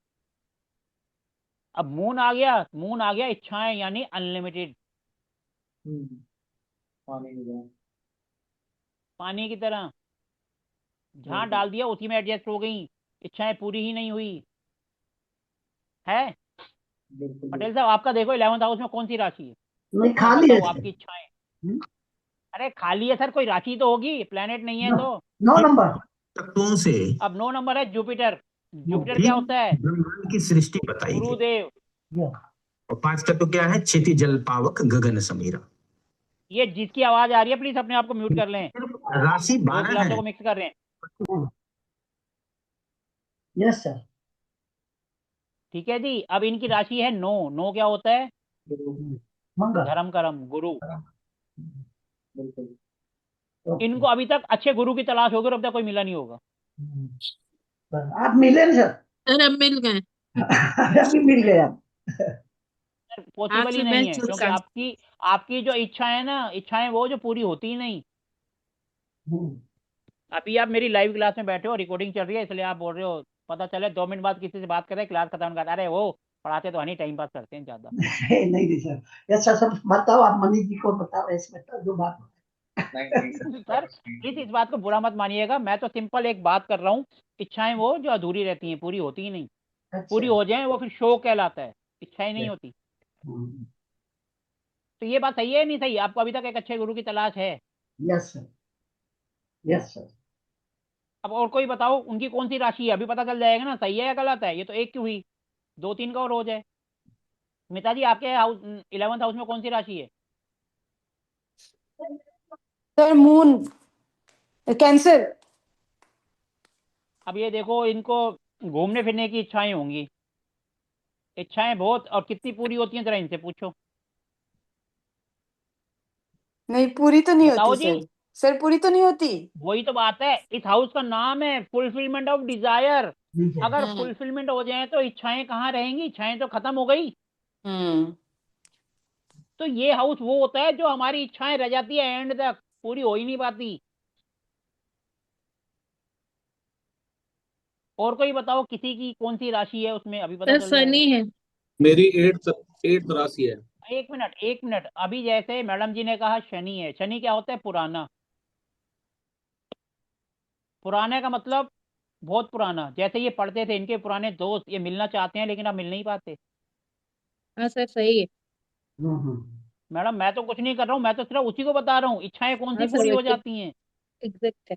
अब मून आ गया, मून आ गया इच्छाएं यानी अनलिमिटेड। हम्म। पानी की तरह। पानी की तरह, जहां बिल्कुल। डाल दिया उसी में एडजस्ट हो गई, इच्छाएं पूरी ही नहीं हुई है। बिल्कुल पटेल बिल्कुल। साहब आपका देखो 11th हाउस में कौन सी राशि है, नहीं, और खाली है बताओ सर। आपकी इच्छाएं। अरे खाली है सर, कोई राशि तो होगी, प्लेनेट नहीं है नौ, तो। 9 नंबर। तत्वों से अब 9 नंबर है जुपिटर। जुपिटर भी क्या होता है? ब्रह्मांड की सृष्टि बताई गई। गुरुदेव। ये और 5 तत्व क्या है? क्षिति जल पावक गगन समीरा। ये जिसकी आवाज आ रही है प्लीज अपने आप को म्यूट कर लें। राशि दो 12 गिलासों है। को मिक्स कर रहे हैं। Yes sir. ठीक है जी। अब इनकी राशि है नो। नो क्या होता है? मंगल। धर्म कर्म गुरु। बिल्कुल। ओके। इनको अभी तक अच्छे गुरु की तलाश होगी और अब तक कोई मिला नहीं होगा। आप मिले ना सर? सर अब मिल गए। अभी मिल गए आप। सर हाथ पॉसिबल ही में नहीं बेंच है, चुल क्योंकि का। आपकी आपकी जो इच्छा है ना, इच्छाएं वो जो पूरी होती ही नहीं। अभी आप मेरी लाइव क्लास में बैठे हो, रिकॉर्डिंग चल रही है, इसलिए आप बोल रहे हो, पता चले 2 मिनट बाद किसी से बात करें, क्लास खत्म कर, अरे वो पढ़ाते तो हनी, टाइम पास करते हैं ज्यादा। नहीं नहीं सर, यस सर, सब बताओ, आप मनीष जी को बताओ, ऐसे बताओ जो बात। नहीं नहीं सर, सर प्लीज इस बात को बुरा मत मानिएगा, मैं तो सिंपल एक बात कर रहा हूँ। इच्छाएं वो जो अधूरी रहती हैं, पूरी होती ही नहीं। पूरी अच्छा। हो जाए वो फिर शो कहलाता है, इच्छाएं नहीं होती। तो ये बात सही है नहीं सही? आपको अभी तक एक अच्छे गुरु की तलाश है? Yes sir, yes sir. अब और कोई बताओ उनकी कौन सी राशि है, अभी पता चल जाएगा ना सही है या गलत है। ये तो एक की हुई, 2 3 का और हो जाए। मिता जी आपके हाउस 11th हाउस में कौन सी राशि है? Sir moon, cancer. अब ये देखो, इनको घूमने फिरने की इच्छाएं होंगी, इच्छाएं बहुत, और कितनी पूरी होती हैं जरा इनसे पूछो। नहीं पूरी तो नहीं होती बताओ जी। सर। सर पूरी तो नहीं होती। वही तो बात है, इस हाउस का नाम है फुलफिलमेंट ऑफ डिजायर। ठीक है। अगर फुलफिलमेंट हो जाए तो इच्छाएं कहाँ रहेंगी? इच्छाएं तो खत्म हो गई। हम्म। तो ये हाउस वो होता है जो हमारी इच्छाएं रह जाती है, एंड तक पूरी हो ही नहीं पाती। और कोई बताओ किसी की कौन सी राशि है उसमें, अभी पता सर चल जाएगा। शनि है। मेरी एट्थ राशि है। एक मिनट एक मिनट, अभी जैसे मैडम जी ने कहा शनि है, शनि क्या होता है? पुराना। पुराने का मतलब बहुत पुराना। जैसे ये पढ़ते थे, इनके पुराने दोस्त ये मिलना चाहते हैं लेकिन अब मिल नहीं पाते। हाँ सर सही है। मैडम मैं तो कुछ नहीं कर रहा हूँ, मैं तो सिर्फ उसी को बता रहा हूँ इच्छाएं कौन सी हाँ पूरी सर हो जाती हैं। एग्जैक्ट है।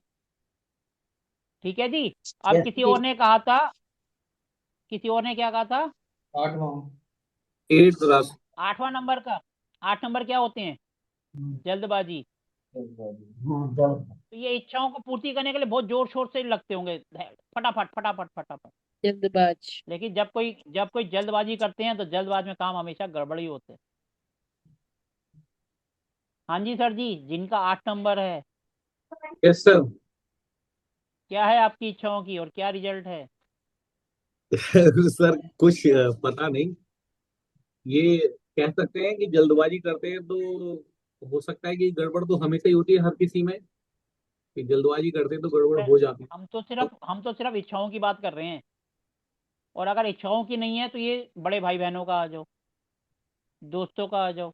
ठीक है जी। अब यस। किसी और ने कहा था, किसी और ने क्या कहा था? 8वां। एट्थ राशि। 8वां नंबर का, 8 नंबर क्या होते हैं? जल्दबाजी। तो ये इच्छाओं को पूर्ति करने के लिए बहुत जोर शोर से लगते होंगे, फटाफट फटाफट फटाफट। जल्दबाज। लेकिन जब कोई जल्दबाजी करते हैं तो जल्दबाज में काम हमेशा गड़बड़ी होते हैं। हाँ जी सर जी, जिनका 8 नंबर है, यस सर। क्या है आपकी इच्छाओं की और क्या रिजल्ट है? सर कुछ पता नहीं। ये कह सकते हैं कि जल्दबाजी करते हैं तो हो सकता है कि गड़बड़ तो हमेशा ही होती है हर किसी में, कि जल्दबाजी करते हैं तो गड़बड़ सर हो जाती है। हम तो सिर्फ इच्छाओं की बात कर रहे हैं। और अगर इच्छाओं की नहीं है तो ये बड़े भाई बहनों का आ जाओ, दोस्तों का आ जाओ।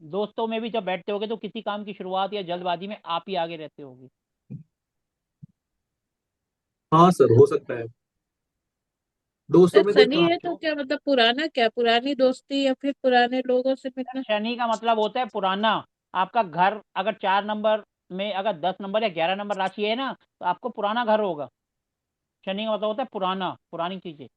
दोस्तों में भी जब बैठते होगे तो किसी काम की शुरुआत या जल्दबाजी में आप ही आगे रहते होगे। हाँ सर, हो सकता है दोस्तों सर में कोई शनि काम। है तो क्या मतलब पुराना, क्या पुरानी दोस्ती या फिर पुराने लोगों से सर मिलना। शनि का मतलब होता है पुराना। आपका घर अगर 4 नंबर में, अगर 10 नंबर या 11 नंबर राशि है ना, तो आपको पुराना घर होगा। शनि का मतलब होता है पुराना, पुरानी चीजें।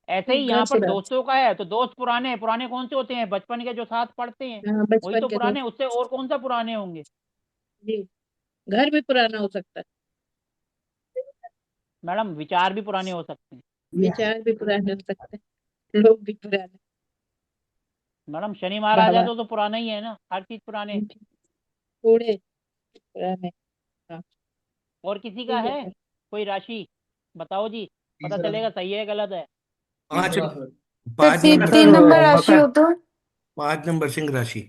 ऐसे ही घर यहाँ से पर रात। दोस्तों का है तो दोस्त पुराने हैं। पुराने कौन से होते हैं? बचपन के जो साथ पढ़ते हैं, हाँ वही बचपन तो के पुराने, दोस्त। उससे और कौन सा पुराने होंगे? जी। घर भी पुराना हो सकता है। मैडम विचार भी पुराने हो सकते हैं। विचार भी पुराने हो सकते हैं, लोग भी पुराने। मैडम शनि महाराज है बाबा। तो पुराना ही है ना, हर चीज पुराने। थोड़े पुराने। हाँ और किसी का ठीक है है सर। कोई राशि? बताओ जी, पता तीसरा। चलेगा सही है गलत है। पांच तीसरा सर। तो पांच तीन नंबर तीन सर, नंबर राशि मकर। हो तो। 5 नंबर सिंह राशि।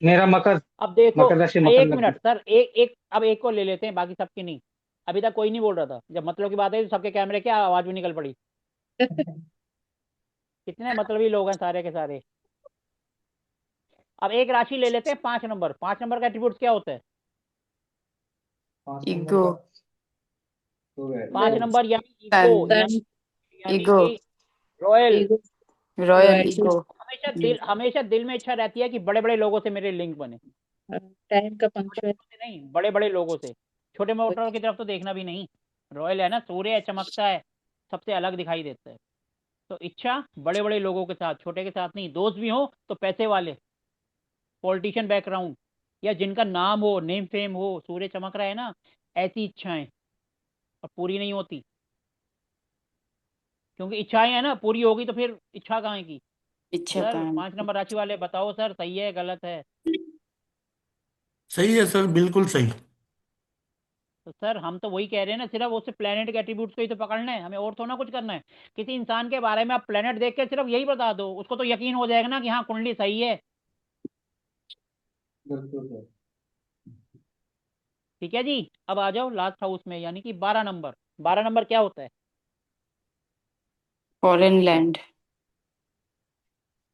मेरा मकर, अब देखो, मकर राशि, मकर एक लग्न। मिनट सर, एक एक अब एक को ले लेते हैं, बाकी सबकी नहीं। अभी तक कोई नहीं बोल रहा था, जब मतलब की बात है तो सबके कैमरे क्या आवाज भी निकल पड़ी। कितने मतलबी लोग हैं सारे के सारे। अब एक राशि ले लेते हैं 5 नंबर। 5 नंबर का एट्रीब्यूट क्या होता है? 5 नंबर ईगो। का तो है। 5 नंबर यानी ईगो, सन। यानी ईगो। कि royal. Ego. Royal royalty. Ego. हमेशा दिल में इच्छा रहती है कि बड़े बड़े लोगों से मेरे लिंक बने। टाइम का छोटे पंक्चुअल। लोगों से नहीं, बड़े बड़े लोगों से। छोटे मोटरों की तरफ तो देखना भी नहीं। रॉयल है ना, सूर्य है, चमकता है, सबसे अलग दिखाई देता है। तो इच्छा बड़े बड़े लोगों के साथ, छोटे के साथ नहीं। दोस्त भी हो तो पैसे वाले, पॉलिटिशियन बैकग्राउंड, या जिनका नाम हो, नेम फेम हो, सूर्य चमक रहा है ना, ऐसी इच्छाएं। और पूरी नहीं होती, क्योंकि इच्छाएं है ना, पूरी होगी तो फिर इच्छा कहाँ की? इच्छा सर का। 5 नंबर राशि वाले बताओ सर, सही है गलत है? सही है सर, बिल्कुल सही। तो सर हम तो वही कह रहे हैं ना, सिर्फ उससे प्लेनेट के एट्रीब्यूट्स को ही तो पकड़ना है, हमें और थोड़ा ना कुछ करना है। किसी इंसान के बारे में आप प्लेनेट देख के सिर्फ यही बता दो, उसको तो यकीन हो जाएगा ना कि हाँ कुंडली सही है। बिल्कुल सर। ठीक है जी, अब आ जाओ लास्ट हाउस में, यानी कि 12 नंबर। 12 नंबर क्या होता है? Foreign land,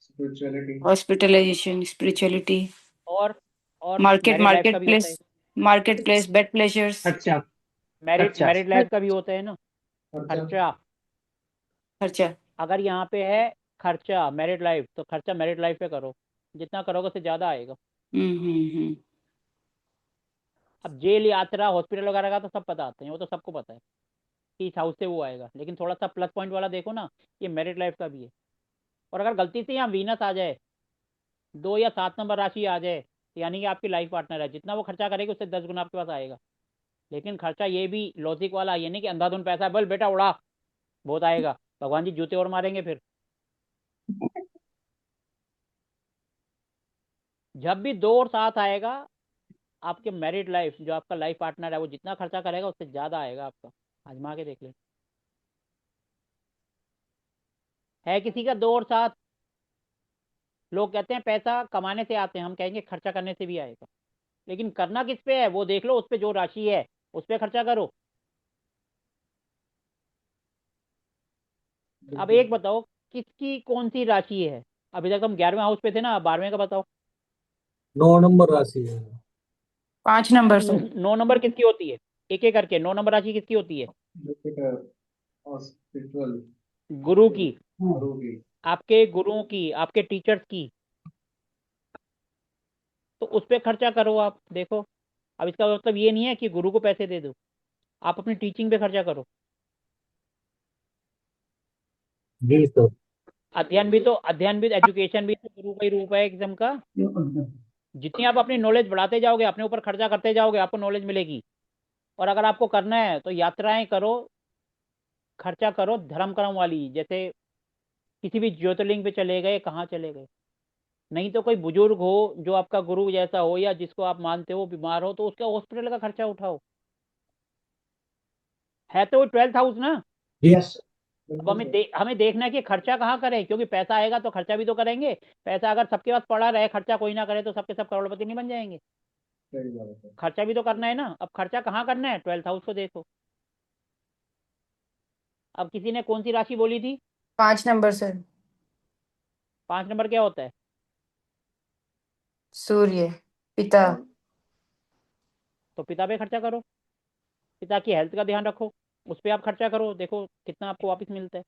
spirituality. Hospitalization, spirituality, और और मार्केट मैरिड लाइफ का मार्केट भी होता है। Place, market place, bed pleasures, खर्चा। मैरिड खर्चा। मैरिड लाइफ का भी होता है ना। खर्चा। खर्चा। खर्चा। अगर यहाँ पे है खर्चा मैरिड लाइफ, तो खर्चा मैरिड लाइफ पे करो, जितना करोगे उससे ज़्यादा आएगा। हम्म। अब जेल यात्रा हॉस्पिटल वगैरह का तो सब बताते हैं, वो तो सबको पता है कि इस हाउस से वो आएगा, लेकिन थोड़ा सा प्लस पॉइंट वाला देखो ना, ये मैरिड लाइफ का भी है। और अगर गलती से यहाँ वीनस आ जाए, 2 या 7 नंबर राशि आ जाए, तो यानी कि आपकी लाइफ पार्टनर है, जितना वो खर्चा करेगी उससे 10 गुना आपके पास आएगा। लेकिन खर्चा ये भी लॉजिक वाला, ये नहीं कि अंधाधुन पैसा है बोल बेटा उड़ा, बहुत आएगा, भगवान जी जूते और मारेंगे फिर। जब भी 2 और 7 आएगा, आपके मैरिड लाइफ, जो आपका लाइफ पार्टनर है, वो जितना खर्चा करेगा उससे ज़्यादा आएगा आपका। आजमा के देख ले। है किसी का 2 और 7? लोग कहते हैं पैसा कमाने से आते हैं, हम कहेंगे खर्चा करने से भी आएगा। लेकिन करना किस पे है वो देख लो, उस पे जो राशि है उस पे खर्चा करो। अब बिल्कुल। एक बताओ, किसकी कौन सी राशि है? अभी तक हम 11वें हाउस पे थे ना, 12वें का बताओ। 9 नंबर राशि है। 5 नंबर सर। 9 नंबर किसकी होती है? एक एक करके, 9 नंबर राशि किसकी होती है? जुपिटर और स्पिरिचुअल। गुरु की। गुरु की। आपके गुरुओं की, आपके टीचर्स की। तो उस पे खर्चा करो आप, देखो। अब इसका मतलब ये नहीं है कि गुरु को पैसे दे दो, आप अपनी टीचिंग पे खर्चा करो। जी सर। अध्ययन भी, एजुकेशन भी तो गुरु का ही रूप है एक किस्म का। जितनी आप अपनी नॉलेज बढ़ाते जाओगे, अपने ऊपर खर्चा करते जाओगे, आपको नॉलेज मिलेगी। और अगर आपको करना है तो यात्राएं करो, खर्चा करो धर्म कर्म वाली, जैसे किसी भी ज्योतिर्लिंग पे चले गए, कहाँ चले गए। नहीं तो कोई बुजुर्ग हो जो आपका गुरु जैसा हो, या जिसको आप मानते हो बीमार हो, तो उसका हॉस्पिटल का खर्चा उठाओ। है तो 12th हाउस ना। यस। अब बिल्कुल सर। हमें देखना है कि खर्चा कहाँ करें, क्योंकि पैसा आएगा तो खर्चा भी तो करेंगे। पैसा अगर सबके पास पड़ा रहे, खर्चा कोई ना करे, तो सबके सब करोड़पति नहीं बन जाएंगे। सही बात है सर। खर्चा भी तो करना है ना। अब खर्चा कहाँ करना है, 12th हाउस को देखो। अब किसी ने कौन सी राशि बोली थी? 5 नंबर सर। 5 नंबर क्या होता है? सूर्य, पिता। तो पिता पे खर्चा करो, पिता की हेल्थ का ध्यान रखो, उस पर आप खर्चा करो, देखो कितना आपको वापस मिलता है।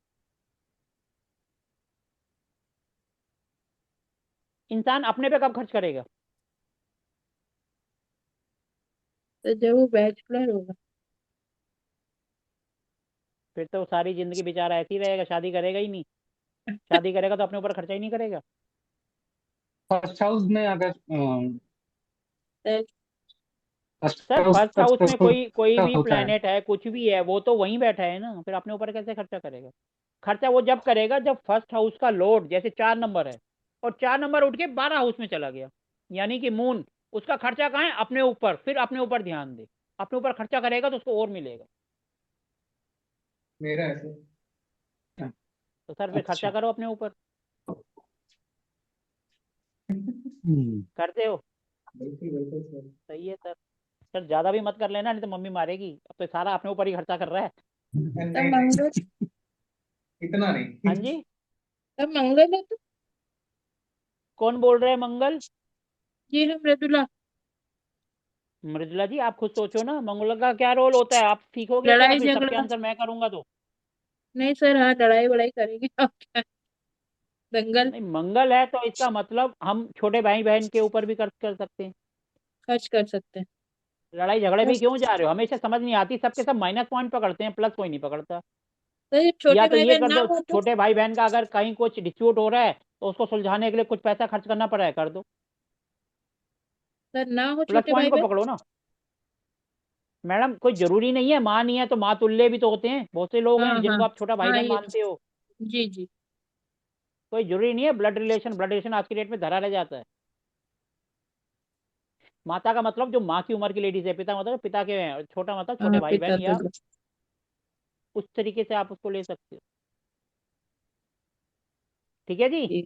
इंसान अपने पे कब खर्च करेगा? तो जब वो बैचलर होगा। फिर तो सारी जिंदगी बेचारा ऐसे ही रहेगा, शादी करेगा ही नहीं। शादी करेगा तो अपने ऊपर खर्चा ही नहीं करेगा। फर्स्ट हाउस में अगर तो first sir house first house अच्छा में कोई भी होता है। प्लेनेट है, कुछ भी है, वो तो वहीं बैठा है ना, फिर अपने ऊपर कैसे खर्चा करेगा? खर्चा वो जब करेगा जब फर्स्ट हाउस का लॉर्ड, जैसे 4 नंबर है, और 4 नंबर उठ के 12 हाउस में चला गया, यानी कि मून, उसका खर्चा कहाँ है? अपने ऊपर। फिर अपने ऊपर ध्यान दे, अपने ऊपर खर्चा करेगा तो उसको और मिलेगा। मेरा ऐसे। तो सर फिर अच्छा। खर्चा करो अपने ऊपर। हम्म। करते हो? बिल्कुल बिल्कुल सर। सही है सर। सर ज्यादा भी मत कर लेना, नहीं तो मम्मी मारेगी, अब तो सारा अपने ऊपर ही खर्चा कर रहा है। नहीं तब नहीं, मंगल, इतना हाँ नहीं। जी। तब मंगल है तो। कौन बोल रहे हैं मंगल? जी हाँ, मृदुला। मृदुला जी आप खुद सोचो ना, मंगल का क्या रोल होता है, आप सीखोगे क्या लड़ाई फिर सबके झगड़ा। आंसर मैं करूंगा तो? नहीं सर, हाँ लड़ाई वड़ाई करेंगे आप क्या। दंगल। नहीं, मंगल है तो इसका मतलब हम छोटे भाई बहन के ऊपर भी खर्च कर सकते हैं। खर्च कर सकते हैं। लड़ाई झगड़े में बस। क्यों जा रहे हो? हमेशा समझ नहीं आती, सबके सब माइनस पॉइंट पकड़ते हैं, प्लस कोई नहीं पकड़ता। तो ये या छोटे तो भाई ये बहन कर ना दो, हो तो। छोटे भाई बहन का अगर कहीं कुछ डिस्प्यूट हो रहा है, तो उसको सुलझाने के लिए कुछ पैसा खर्च करना पड़ रहा है, कर दो। सर ना हो प्लस छोटे पॉइंट भाई को बहन। पकड़ो ना। मैडम कोई जरूरी नहीं है, माँ नहीं है तो माँ तुल्य भी तो होते हैं, बहुत से लोग हाँ हैं हाँ। जिनको आप छोटा भाई हाँ बहन ये। मानते हो। जी जी। कोई जरूरी नहीं है ब्लड रिलेशन, ब्लड रिलेशन आज की डेट में धरा रह जाता है। माता का मतलब जो माँ की उम्र की लेडीज है, पिता मतलब पिता के छोटा मतलब छोटे हाँ भाई पिता बहन, या तो उस तरीके से आप उसको ले सकते हो। ठीक है जी, जी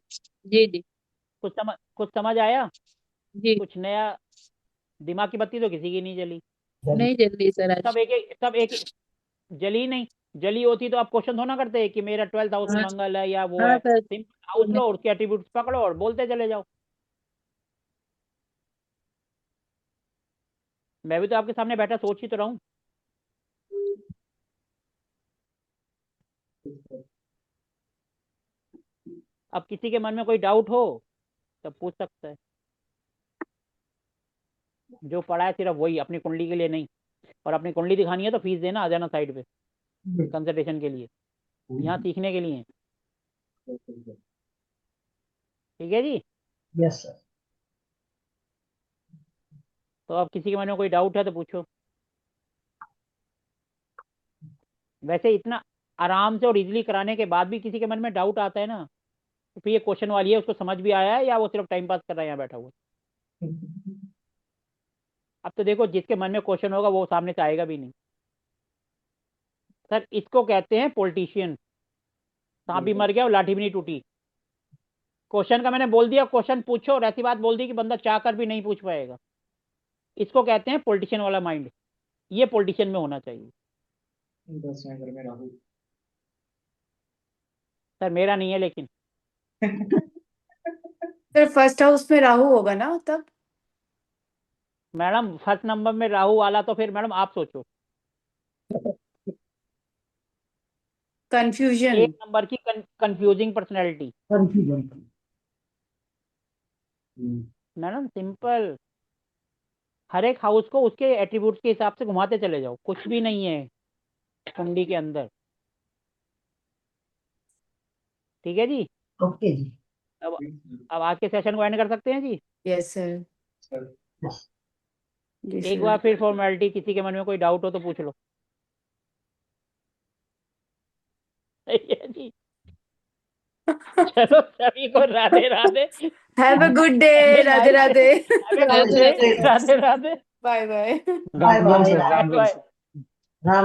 जी जी कुछ समझ आया? जी। कुछ नया? दिमाग की बत्ती तो किसी की नहीं जली। नहीं जल्दी सर आज। सब एक जली नहीं। जली होती तो आप क्वेश्चन थोड़ा करते कि मेरा 12th हाउस में हाँ मंगल है या वो हाँ है। सर। सिंपल हाउस लो और उसके एट्रीब्यूट्स पकड़ो और बोलते चले जाओ। मैं भी तो आपके सामने बैठा सोच ही तो रहा हूँ। अब किसी के मन में कोई डाउट हो तब पूछ सकता है। जो पढ़ा है सिर्फ वही, अपनी कुंडली के लिए नहीं। और अपनी कुंडली दिखानी है तो फीस देना, आ जाना साइड पे कंसल्टेशन के लिए। यहाँ सीखने के लिए है। ठीक है जी। Yes sir. तो अब किसी के मन में कोई डाउट है तो पूछो। वैसे इतना आराम से और इजीली कराने के बाद भी किसी के मन में डाउट आता है ना, तो फिर ये क्वेश्चन वाली है, उसको समझ भी आया है या वो सिर्फ टाइम पास कर रहा है यहाँ बैठा हुआ। अब तो देखो, जिसके मन में क्वेश्चन होगा वो सामने से आएगा भी नहीं। सर इसको कहते हैं पॉलिटिशियन। सांप भी मर गया और लाठी भी नहीं टूटी। क्वेश्चन का मैंने बोल दिया, क्वेश्चन पूछो, और ऐसी बात बोल दी कि बंदा चाह कर भी नहीं पूछ पाएगा। इसको कहते हैं पॉलिटिशियन वाला माइंड। ये पॉलिटिशियन में होना चाहिए। 10वें घर में राहु। सर मेरा नहीं है लेकिन। सर फर्स्ट हाउस में राहु होगा ना तब? मैडम फर्स्ट नंबर में राहु वाला तो फिर मैडम आप सोचो। कंफ्यूजन। एक नंबर की confusing personality. Confusion. Madam simple. हर एक हाउस को उसके एट्रीब्यूट्स के हिसाब से घुमाते चले जाओ, कुछ भी नहीं है कुंडली के अंदर। ठीक है जी। ओके जी। अब अब आज के सेशन को एंड कर सकते हैं जी। Yes sir. जी एक सर। बार फिर फॉर्मेलिटी, किसी के मन में कोई डाउट हो तो पूछ लो। सही है जी। चलो सभी को Radhe Radhe. Have a good day. Have a Radhe nice day. Radhe. Have a good day. Radhe Radhe. Bye bye. Ram Ram bye sir, bye. Ram Ram bye sir. Bye.